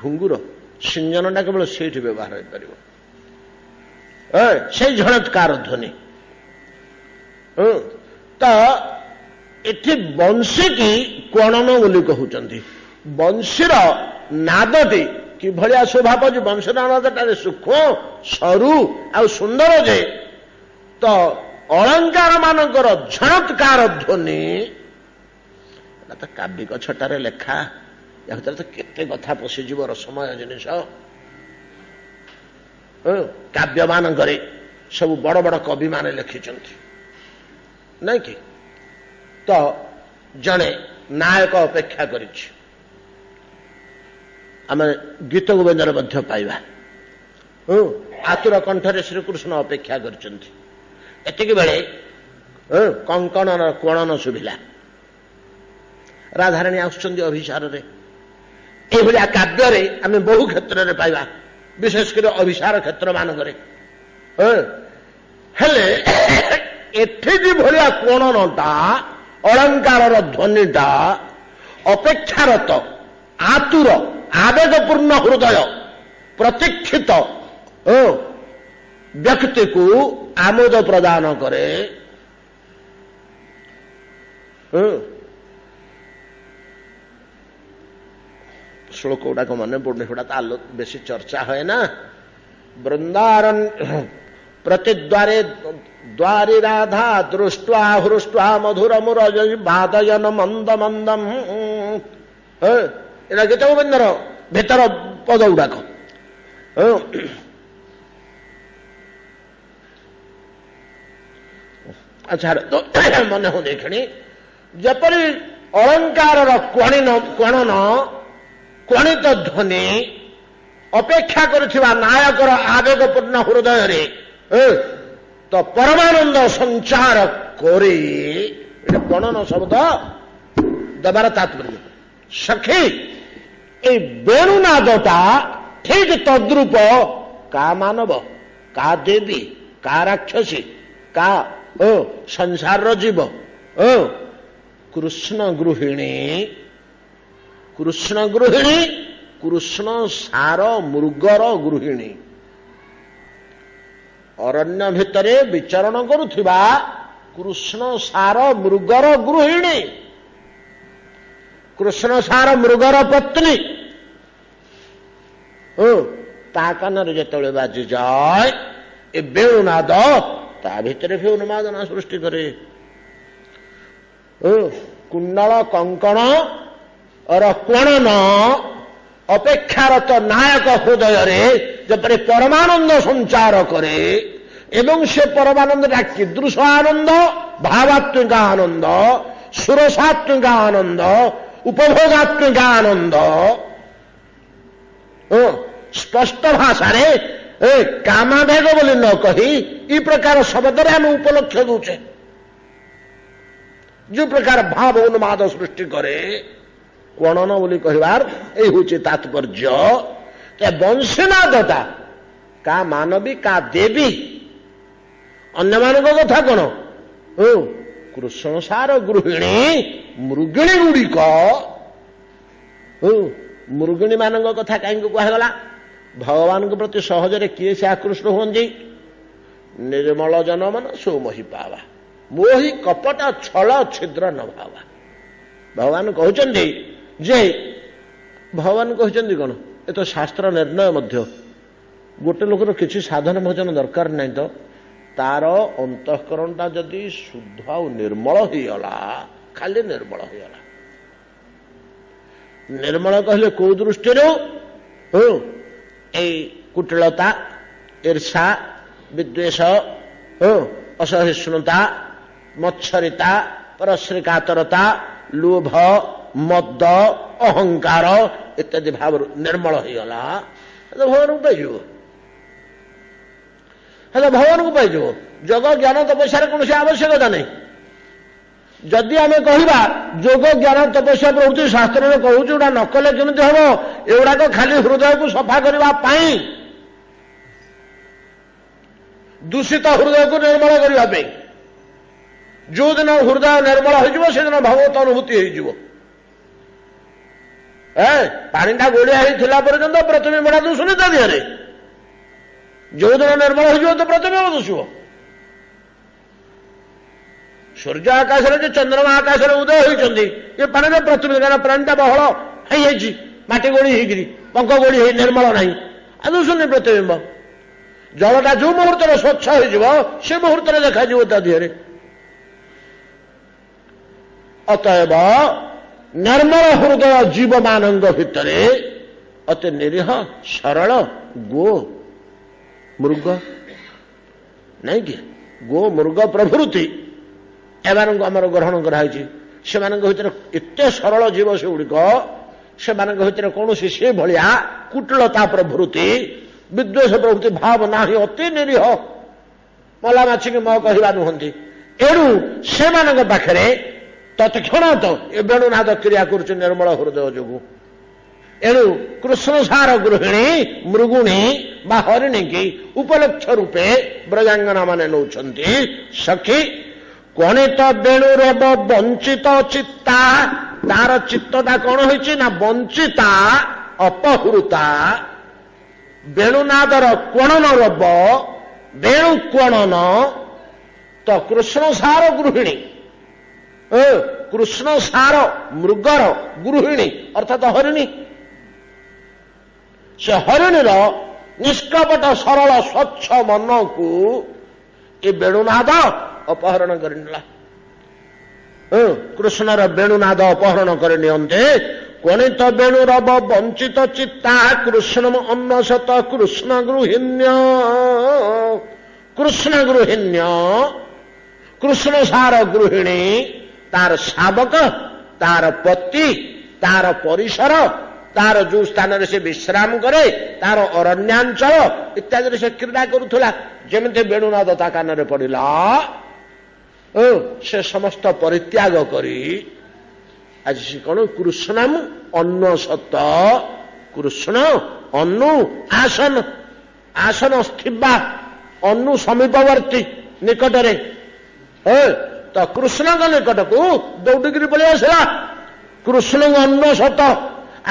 [SPEAKER 1] ଘୁଙ୍ଗୁର, ସିଞ୍ଜନଟା କେବଳ ସେଇଠି ବ୍ୟବହାର ହେଇପାରିବ, ସେଇ ଝଣତ୍କାର ଧ୍ୱନି। ତ ଏଠି ବଂଶୀକି କ୍ୱଣନ ବୋଲି କହୁଛନ୍ତି। ବଂଶୀର ନାଦଟି କିଭଳିଆ ଶୋଭା ପାଉଛି, ବଂଶୀର ନାଦଟାରେ ସୂକ୍ଷ୍ମ, ସରୁ ଆଉ ସୁନ୍ଦର ଯେ, ତ ଅଳଙ୍କାର ମାନଙ୍କର ଝଣତ୍କାର ଧ୍ୱନି, ଏଟା ତ କାବ୍ୟିକ ଛଟାରେ ଲେଖା, ୟା ଭିତରେ ତ କେତେ କଥା ପଶିଯିବ, ରସମୟ ଜିନିଷ। କାବ୍ୟ ମାନଙ୍କରେ ସବୁ ବଡ ବଡ କବି ମାନେ ଲେଖିଛନ୍ତି, ନାଇଁ କି? ତ ଜଣେ ନାୟକ ଅପେକ୍ଷା କରିଛି, ଆମେ ଗୀତ ଗୋବିନ୍ଦରେ ମଧ୍ୟ ପାଇବା। ଆତୁର କଣ୍ଠରେ ଶ୍ରୀକୃଷ୍ଣ ଅପେକ୍ଷା କରିଛନ୍ତି। ଏତିକି ବେଳେ କଙ୍କଣର କ୍ୱଣନ ଶୁଭିଲା, ରାଧାରାଣୀ ଆସୁଛନ୍ତି ଅଭିସାରରେ। ଏଇଭଳିଆ କାବ୍ୟରେ ଆମେ ବହୁ କ୍ଷେତ୍ରରେ ପାଇବା, ବିଶେଷ କରି ଅଭିସାର କ୍ଷେତ୍ର ମାନଙ୍କରେ। ହେଲେ ଏଠି ଯେଭଳିଆ କ୍ୱଣନଟା, ଅଳଙ୍କାରର ଧ୍ୱନିଟା ଅପେକ୍ଷାରତ, ଆତୁର, ଆବେଗପୂର୍ଣ୍ଣ ହୃଦୟ, ପ୍ରତୀକ୍ଷିତ ବ୍ୟକ୍ତିକୁ ଆମୋଦ ପ୍ରଦାନ କରେ। ଶ୍ଲୋକ ଗୁଡାକ ମନେ ପଡୁନି, ସେଗୁଡା ତ ବେଶୀ ଚର୍ଚ୍ଚା ହୁଏ ନା। ବୃନ୍ଦାରଣ୍ୟ ପ୍ରତିଦ୍ୱାରେ ଦ୍ୱାରି ରାଧା ଦୃଷ୍ଟ୍ୱା ହୃଷ୍ଟ୍ୱା ମଧୁର ମୁରଜ ବାଦୟନ ମନ୍ଦ ମନ୍ଦମ। ଏଟା ଗୀତ ଗୋବିନ୍ଦର ଭିତର ପଦ ଗୁଡାକ। ଆଚ୍ଛା, ମନେ ହଉ ଦେଖିଣି, ଯେପରି ଅଳଙ୍କାରର କ୍ୱଣନ, କ୍ୱଣିତ ଧ୍ୱନି ଅପେକ୍ଷା କରୁଥିବା ନାୟକର ଆବେଗପୂର୍ଣ୍ଣ ହୃଦୟରେ ତ ପରମାନନ୍ଦ ସଞ୍ଚାର କରି, ଏଟା କ୍ୱଣନ ଶବ୍ଦ ଦେବାର ତାତ୍ପର୍ଯ୍ୟ। ସଖୀ, এই ବେଣୁନାଦଟା ଠିକ ତଦ୍ରୂପ କା ମାନବ, କା ଦେବୀ, କା ରାକ୍ଷସୀ, କା ସଂସାରର ଜୀବ, କୃଷ୍ଣ ଗୃହିଣୀ, କୃଷ୍ଣ ଗୃହିଣୀ, କୃଷ୍ଣ ସାର ମୃଗର ଗୃହିଣୀ, ଅରଣ୍ୟ ଭିତରେ ବିଚରଣ କରୁଥିବା କୃଷ୍ଣ ସାର ମୃଗର ଗୃହିଣୀ, କୃଷ୍ଣ ସାର ମୃଗର ପତ୍ନୀ। ତା କାନରେ ଯେତେବେଳେ ବାଜିଯାଏ ଏ ବେଣୁନାଦ, ତା ଭିତରେ ବି ଉନ୍ମାଦନା ସୃଷ୍ଟି କରେ। କୁଣ୍ଡଳ କଙ୍କଣ ରକ୍ୱଣନ ଅପେକ୍ଷାରତ ନାୟକ ହୃଦୟରେ ଯେପରି ପରମାନନ୍ଦ ସଞ୍ଚାର କରେ, ଏବଂ ସେ ପରମାନନ୍ଦଟା କୀଦୃଶ ଆନନ୍ଦ? ଭାବାତ୍ମିକ ଆନନ୍ଦ, ସୁରସାତ୍ମିକ ଆନନ୍ଦ, ଉପଭୋଗାତ୍ମିକ ଆନନ୍ଦ। ସ୍ପଷ୍ଟ ଭାଷାରେ କାମାବେଗ ବୋଲି ନ କହି ଏ ପ୍ରକାର ଶବ୍ଦରେ ଆମେ ଉପଲକ୍ଷ୍ୟ ଦଉଛେ। ଯେଉଁ ପ୍ରକାର ଭାବ ଉନ୍ମାଦ ସୃଷ୍ଟି କରେ, କ୍ୱଣନ ବୋଲି କହିବାର ଏଇ ହଉଛି ତାତ୍ପର୍ଯ୍ୟ। ବଂଶୀନାଦଟା କା ମାନବୀ କା ଦେବୀ, ଅନ୍ୟମାନଙ୍କ କଥା କଣ? କୃଷ୍ଣ ସାର ଗୃହିଣୀ ମୃଗିଣୀ ଗୁଡ଼ିକ, ମୃଗିଣୀ ମାନଙ୍କ କଥା କାହିଁକି କୁହାଗଲା? ଭଗବାନଙ୍କ ପ୍ରତି ସହଜରେ କିଏ ସେ ଆକୃଷ୍ଟ ହୁଅନ୍ତି? ନିର୍ମଳ ଜନମନ ସୋମୋହି ପାବା, ମୋହି କପଟ ଛଳ ଛିଦ୍ର ନ ଭାବା। ଭଗବାନ କହୁଛନ୍ତି ଯେ, ଭଗବାନ କହିଛନ୍ତି କଣ? ଏ ତ ଶାସ୍ତ୍ର ନିର୍ଣ୍ଣୟ ମଧ୍ୟ। ଗୋଟେ ଲୋକର କିଛି ସାଧନ ଭୋଜନ ଦରକାର ନାହିଁ ତ, ତାର ଅନ୍ତଃକରଣଟା ଯଦି ଶୁଦ୍ଧ ଆଉ ନିର୍ମଳ ହେଇଗଲା, ଖାଲି ନିର୍ମଳ ହେଇଗଲା। ନିର୍ମଳ କହିଲେ କୋଉ ଦୃଷ୍ଟିରୁ? ଏଇ କୁଟିଳତା, ଈର୍ଷା, ବିଦ୍ୱେଷ, ଅସହିଷ୍ଣୁତା, ମତ୍ସରିତା, ପରଶ୍ରୀକାତରତା, ଲୋଭ, ମଦ, ଅହଙ୍କାର ଇତ୍ୟାଦି ଭାବରୁ ନିର୍ମଳ ହେଇଗଲା, ହେଲେ ଭଗବାନଙ୍କୁ ପାଇଯିବ। ହେଲେ ଭଗବାନଙ୍କୁ ପାଇଯିବ। ଯୋଗ ଜ୍ଞାନ ତପସ୍ୟାର କୌଣସି ଆବଶ୍ୟକତା ନାହିଁ। ଯଦି ଆମେ କହିବା ଯୋଗ ଜ୍ଞାନ ତପସ୍ୟା ପ୍ରଭୃତି ଶାସ୍ତ୍ରରେ କହୁଛି, ଏଗୁଡ଼ା ନ କଲେ କେମିତି ହବ? ଏଗୁଡ଼ାକ ଖାଲି ହୃଦୟକୁ ସଫା କରିବା ପାଇଁ, ଦୂଷିତ ହୃଦୟକୁ ନିର୍ମଳ କରିବା ପାଇଁ। ଯୋଉଦିନ ହୃଦୟ ନିର୍ମଳ ହେଇଯିବ, ସେଦିନ ଭଗବତ ଅନୁଭୂତି ହେଇଯିବ। ପାଣିଟା ଗୋଳିଆ ହେଇଥିଲା ପର୍ଯ୍ୟନ୍ତ ପ୍ରତିବିମ୍ବଟା ଦୁଷୁନି ତା ଦେହରେ। ଯୋଉଦିନ ନିର୍ମଳ ହେଇଯିବ ତ ପ୍ରତିବିମ୍ବ ଦୁଷିବ। ସୂର୍ଯ୍ୟ ଆକାଶରେ ଯେ ଚନ୍ଦ୍ରମା ଆକାଶରେ ଉଦୟ ହୋଇଛନ୍ତି, ଏ ପାଣିର ପ୍ରତିବିମ୍ବ, କାରଣ ପ୍ରାଣୀଟା ବହଳ ହେଇଯାଇଛି, ମାଟି ଗୋଳି ହେଇକିରି, ପଙ୍କ ଗୋଳି ହେଇ ନିର୍ମଳ ନାହିଁ, ଆଉ ଦୁଷୁନି ପ୍ରତିବିମ୍ବ। ଜଳଟା ଯୋଉ ମୁହୂର୍ତ୍ତରେ ସ୍ୱଚ୍ଛ ହେଇଯିବ, ସେ ମୁହୂର୍ତ୍ତରେ ଦେଖାଯିବ ତା ଦେହରେ। ଅତଏବ ନିର୍ମଳ ହୃଦୟ ଜୀବମାନଙ୍କ ଭିତରେ ଅତି ନିରୀହ ସରଳ ଗୋ ମୃଗ ନାଇଁ କି? ଗୋ ମୃଗ ପ୍ରଭୃତି ଏମାନଙ୍କୁ ଆମର ଗ୍ରହଣ କରାହେଇଛି। ସେମାନଙ୍କ ଭିତରେ ଏତେ ସରଳ ଜୀବ ସେଗୁଡ଼ିକ, ସେମାନଙ୍କ ଭିତରେ କୌଣସି ସେ ଭଳିଆ କୁଟିଳତା ପ୍ରଭୃତି, ବିଦ୍ୱେଷ ପ୍ରଭୃତି ଭାବ ନାହିଁ, ଅତି ନିରୀହ, ମଲା ମାଛିକି ମ କହିବା ନୁହନ୍ତି। ଏଣୁ ସେମାନଙ୍କ ପାଖରେ ତତ୍କ୍ଷଣାତ ଏ ବେଣୁନାଦ କ୍ରିୟା କରୁଛି ନିର୍ମଳ ହୃଦୟ ଯୋଗୁଁ। ଏଣୁ କୃଷ୍ଣ ସାର ଗୃହିଣୀ ମୃଗୁଣୀ ବା ହରିଣୀକି ଉପଲକ୍ଷ ରୂପେ ବ୍ରଜାଙ୍ଗନା ମାନେ ନେଉଛନ୍ତି। ସଖୀ କଣିତ ବେଣୁରବ ବଞ୍ଚିତ ଚିତ୍ତା, ତାର ଚିତ୍ତଟା କଣ ହେଇଛି ନା ବଞ୍ଚିତା, ଅପହୃତା। ବେଣୁନାଦର କ୍ୱଣନ ରବ, ବେଣୁ କ୍ୱଣନ ତ କୃଷ୍ଣ ସାର ଗୃହିଣୀ, କୃଷ୍ଣ ସାର ମୃଗର ଗୃହିଣୀ ଅର୍ଥାତ ହରିଣୀ। ସେ ହରିଣୀର ନିଷ୍କପଟ ସରଳ ସ୍ୱଚ୍ଛ ମନକୁ ଏ ବେଣୁନାଦ ଅପହରଣ କରିନେଲା। କୃଷ୍ଣର ବେଣୁନାଦ ଅପହରଣ କରି ନିଅନ୍ତେ। କଣିତ ବେଣୁରବ ବଞ୍ଚିତ ଚିତ୍ତା କୃଷ୍ଣ ଅନ୍ନସତ କୃଷ୍ଣ ଗୃହିଣ୍ୟ, କୃଷ୍ଣ ଗୃହିଣ୍ୟ, କୃଷ୍ଣ ସାର ଗୃହିଣୀ, ତାର ଶାବକ, ତାର ପତି, ତାର ପରିସର, ତାର ଯୋଉ ସ୍ଥାନରେ ସେ ବିଶ୍ରାମ କରେ, ତାର ଅରଣ୍ୟାଞ୍ଚଳ ଇତ୍ୟାଦିରେ ସେ କ୍ରୀଡ଼ା କରୁଥିଲା। ଯେମିତି ବେଣୁନାଦ ତା କାନରେ ପଡ଼ିଲା, ସେ ସମସ୍ତ ପରିତ୍ୟାଗ କରି ଆଜି ସେ କଣ? କୃଷ୍ଣମ ଅନ୍ନସତ, କୃଷ୍ଣ ଅନୁ ଆସନ, ଆସନ ସ୍ଥିବା, ଅନୁ ସମୀପବର୍ତ୍ତୀ ନିକଟରେ, ତ କୃଷ୍ଣଙ୍କ ନିକଟକୁ ଦୌଡ଼ିକିରି ପଳେଇ ଆସିଲା। କୃଷ୍ଣଙ୍କ ଅନ୍ନସତ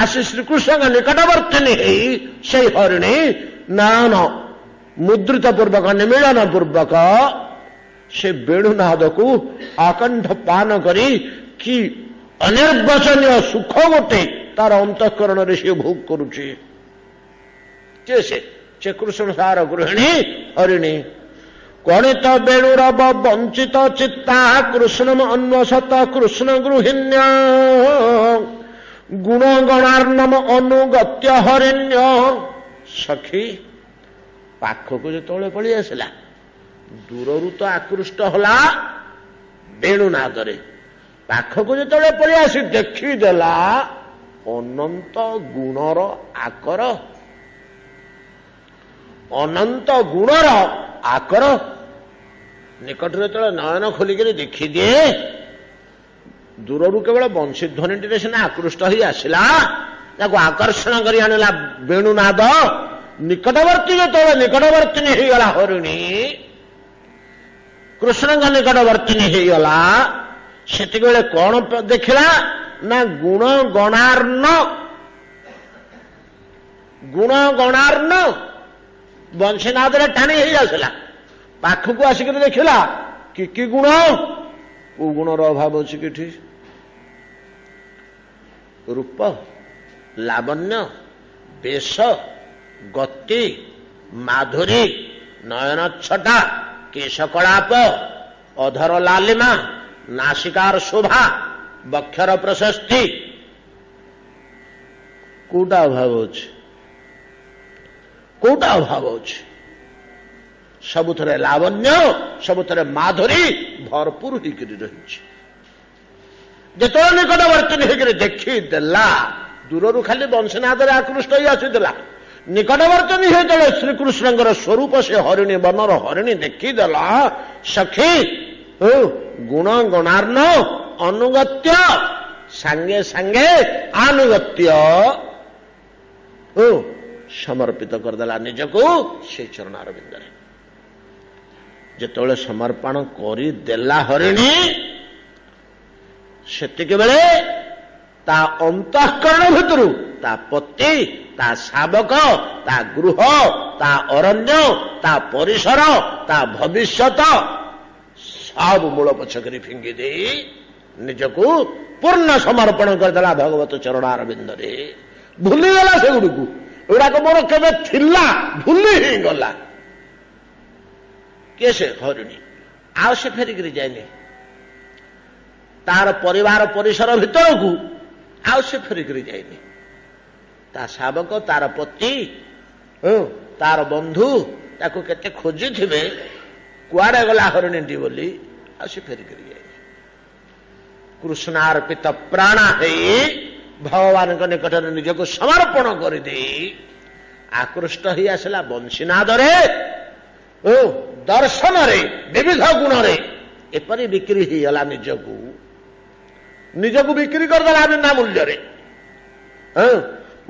[SPEAKER 1] ଆସି ଶ୍ରୀକୃଷ୍ଣଙ୍କ ନିକଟବର୍ତ୍ତିନୀ ହେଇ ସେଇ ହରିଣୀ ନୟନ ମୁଦ୍ରିତ ପୂର୍ବକ, ନିମିଳନ ପୂର୍ବକ से वेणुनाद को आकंठ पान करी कि अनिर्वचनीय सुख गोटे तार अंतःकरण से भोग करुचे से कृष्ण सार गृहिणी हरिणी कणित वेणुरव वंचित चित्ता कृष्णम अन्वसत कृष्ण गृहिण्य गुणगणार्णम अनुगत्य हरिण्य सखी पाखक जो पड़ी आसला दूररू तो आकृष्ट होला वेणुनादरे पाखक जो पड़ी आसी देखीदेला अनंत गुणर आकर अनंत गुणर आकर निकट जो नयन खोलिक देखी दिए दूररू केवल बंशीध्वनि सीना आकृष्ट ही आसला आकर्षण कर आनला वेणुनाद निकटवर्ती जो निकटवर्तिनी होगला हरिणी कृष्ण निकटवर्तिनी होगला से कौन देखला ना गुण गणार्न बंशीनाद टाणी हो आसला पाखक आसिक देखला कि गुण को गुणर अभाव अच्छी कि रूप लावण्य बेश गति माधुरी नयन छटा केशकलाप अधर लालिमा नासिकार शोभा बक्षर प्रशस्ति कोटा अभाव अच्छे कोटा अभाव अच्छे सबुथरे लावण्य सबुथरे माधुरी भरपूर होकर रही जो निकटवर्ती होकर देखीदेला दूर खाली बंशीनाद आकृष्ट ही आसीला निकटवर्ती होते श्रीकृष्ण स्वरूप से हरिणी बनर हरिणी देखीदेला सखी गुण गणार्न अनुगत्य सांगे सांगे आनुगत्य समर्पित करदेला निजको से चरणारविंद जिते समर्पण करदेला हरिणी सेतिके बेले ता अंतःकरण भितर ता पति ता शावक ता गृह ता अरण्य ता परिसर ता भविष्यत सब मूल पछकरी फिंगी दे निजको पूर्ण समर्पण करदेला भगवत चरणारविंद रे भूलीगला से गुड़ को एुड़ाक मोर केवे थिला भूली ही गला कैसे हरिणी आ से फेरिक जाए तार परिवार परिसर भितर को आउ से फेरिक जाए ता शावक तार पति तार बंधु ताको केते खोजी थिबे कुआड़े गला हरिणी बोली आ से फेरिक जाए कृष्णार्पित प्राणा है भगवान निकट निजक समर्पण करदे आकृष्ट ही आसला बंशीनाद दर्शन रे विविध गुण रे एपरी बिक्री ही गला निजको बिक्री करदेला बिना मूल्य रे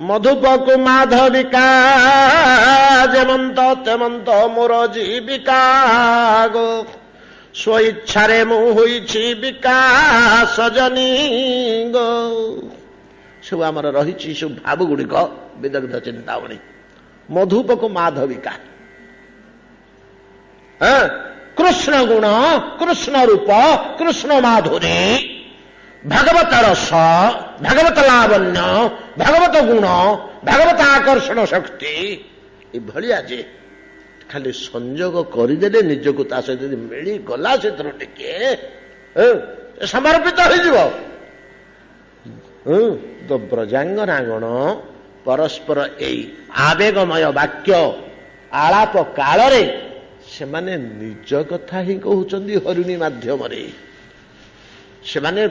[SPEAKER 1] मधुपकु माधविका जेमंत तेमंत मोर जीविका गो स्वेच्छारे मु होइछि विकास जनी गो सब आमर रही सब भाव गुड़िक विदग्ध चिंतावणी मधुपकु माधविका कृष्ण गुण कृष्ण रूप कृष्ण माधुरी भगवत रस भगवत लावण्य भगवत गुण भगवत आकर्षण शक्ति ये जे खाली संयोग करदे निजको ता सहित मिली गला से टिके समर्पित हो ब्रजांगनागण परस्पर यही आवेगमय वाक्य आलाप काल से माने निज कथा ही कहउचंदी हरिणी माध्यम से माने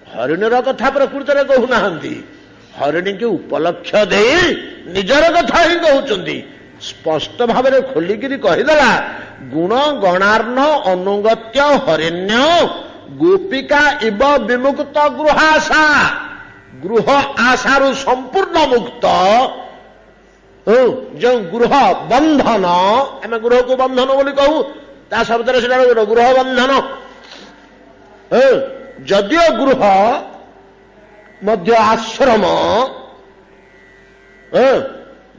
[SPEAKER 1] हरिणीर कथा प्रकृत में कहूना हरिणी की उपलक्ष दे निजर कथा ही कहउचंदी स्पष्ट भाव में खोलिकी कहीदेला गुण गणार्न अनुगत्य हरिण्य गोपिका इव विमुक्त गृहाशा गृह आशारू संपूर्ण मुक्त जो गृह बंधन आम गृह को बंधन बोली कहू ता शब्द गृह बंधन जदियो गृह मध्य आश्रम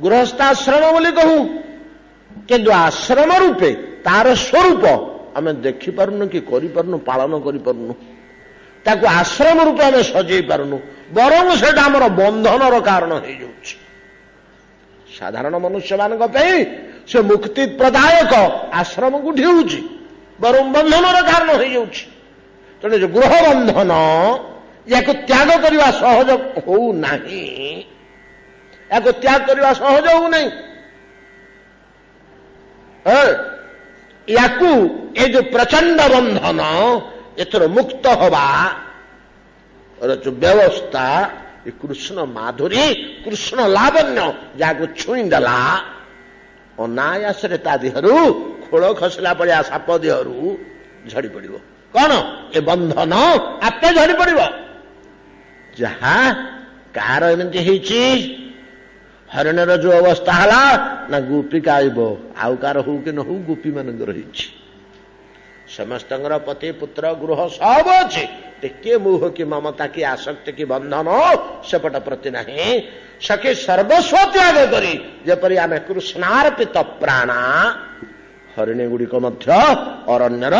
[SPEAKER 1] गृहस्थाश्रम बोली कहू किंतु आश्रम रूपे तार स्वरूप आमे देखि पारुनु कि करि पारुनु पालन करि पारुनु ताकु आश्रम रूपे आमे सजै पारुनु बरं सेटा हमर बंधनर कारण हो जाउछि साधारण मनुष्य मानक पे से मुक्ति प्रदायक आश्रम को ढेउछि बरं बंधनर कारण हो जाउछि तेणु जो गृह बंधन या त्याग करने सहज हो नहीं या त्याग करने सहज हो नहीं या जो प्रचंड बंधन एथर मुक्त हवा और जो व्यवस्था ये कृष्ण माधुरी कृष्ण लावण्य जहाँ छुईदेला अनायास देहरु खोल खसला पड़िया साप देहरु झड़ी पड़ कौन ए बंधन आपे झड़ी पड़ जहाँ कार एमती हरिणर जो अवस्था है ना गोपिका आईब आउ कार हो कि न हो गोपी मानकर समस्त पति पुत्र गृह सब अच्छे टिके मोह की ममता की आसक्ति की बंधन सेपट प्रति नहीं सके सर्वस्व त्याग करी जेपरी आम कृष्णार्पित प्राणा हरिणी गुड़िक अरण्यर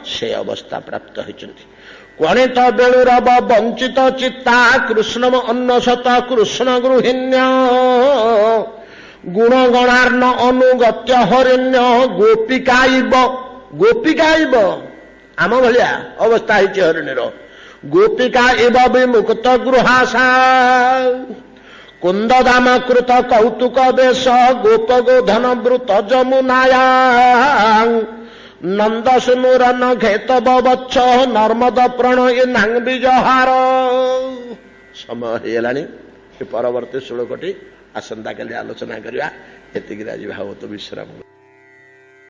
[SPEAKER 1] से अवस्था प्राप्त होती कणित बेणुरव वंचित चित्ता कृष्णम अन्नसत कृष्ण गृहिण्य गुणगणार्ण अनुगत्य हरिण्य गोपिकाइब गोपिकाइब आम भलिया अवस्था है हरिणीर गोपिका इव विमुक्त गृहासा कुंददाम कृत कौतुक वेश गोप गोधन वृत जमुनाया नंद सुनुरन घेतव वच्छ नर्मद प्रणय नांग बीजहार समय होगलानी परवर्ती श्लोकटी आसंता काली आलोचना करवा एतिक आज भागवत विश्राम।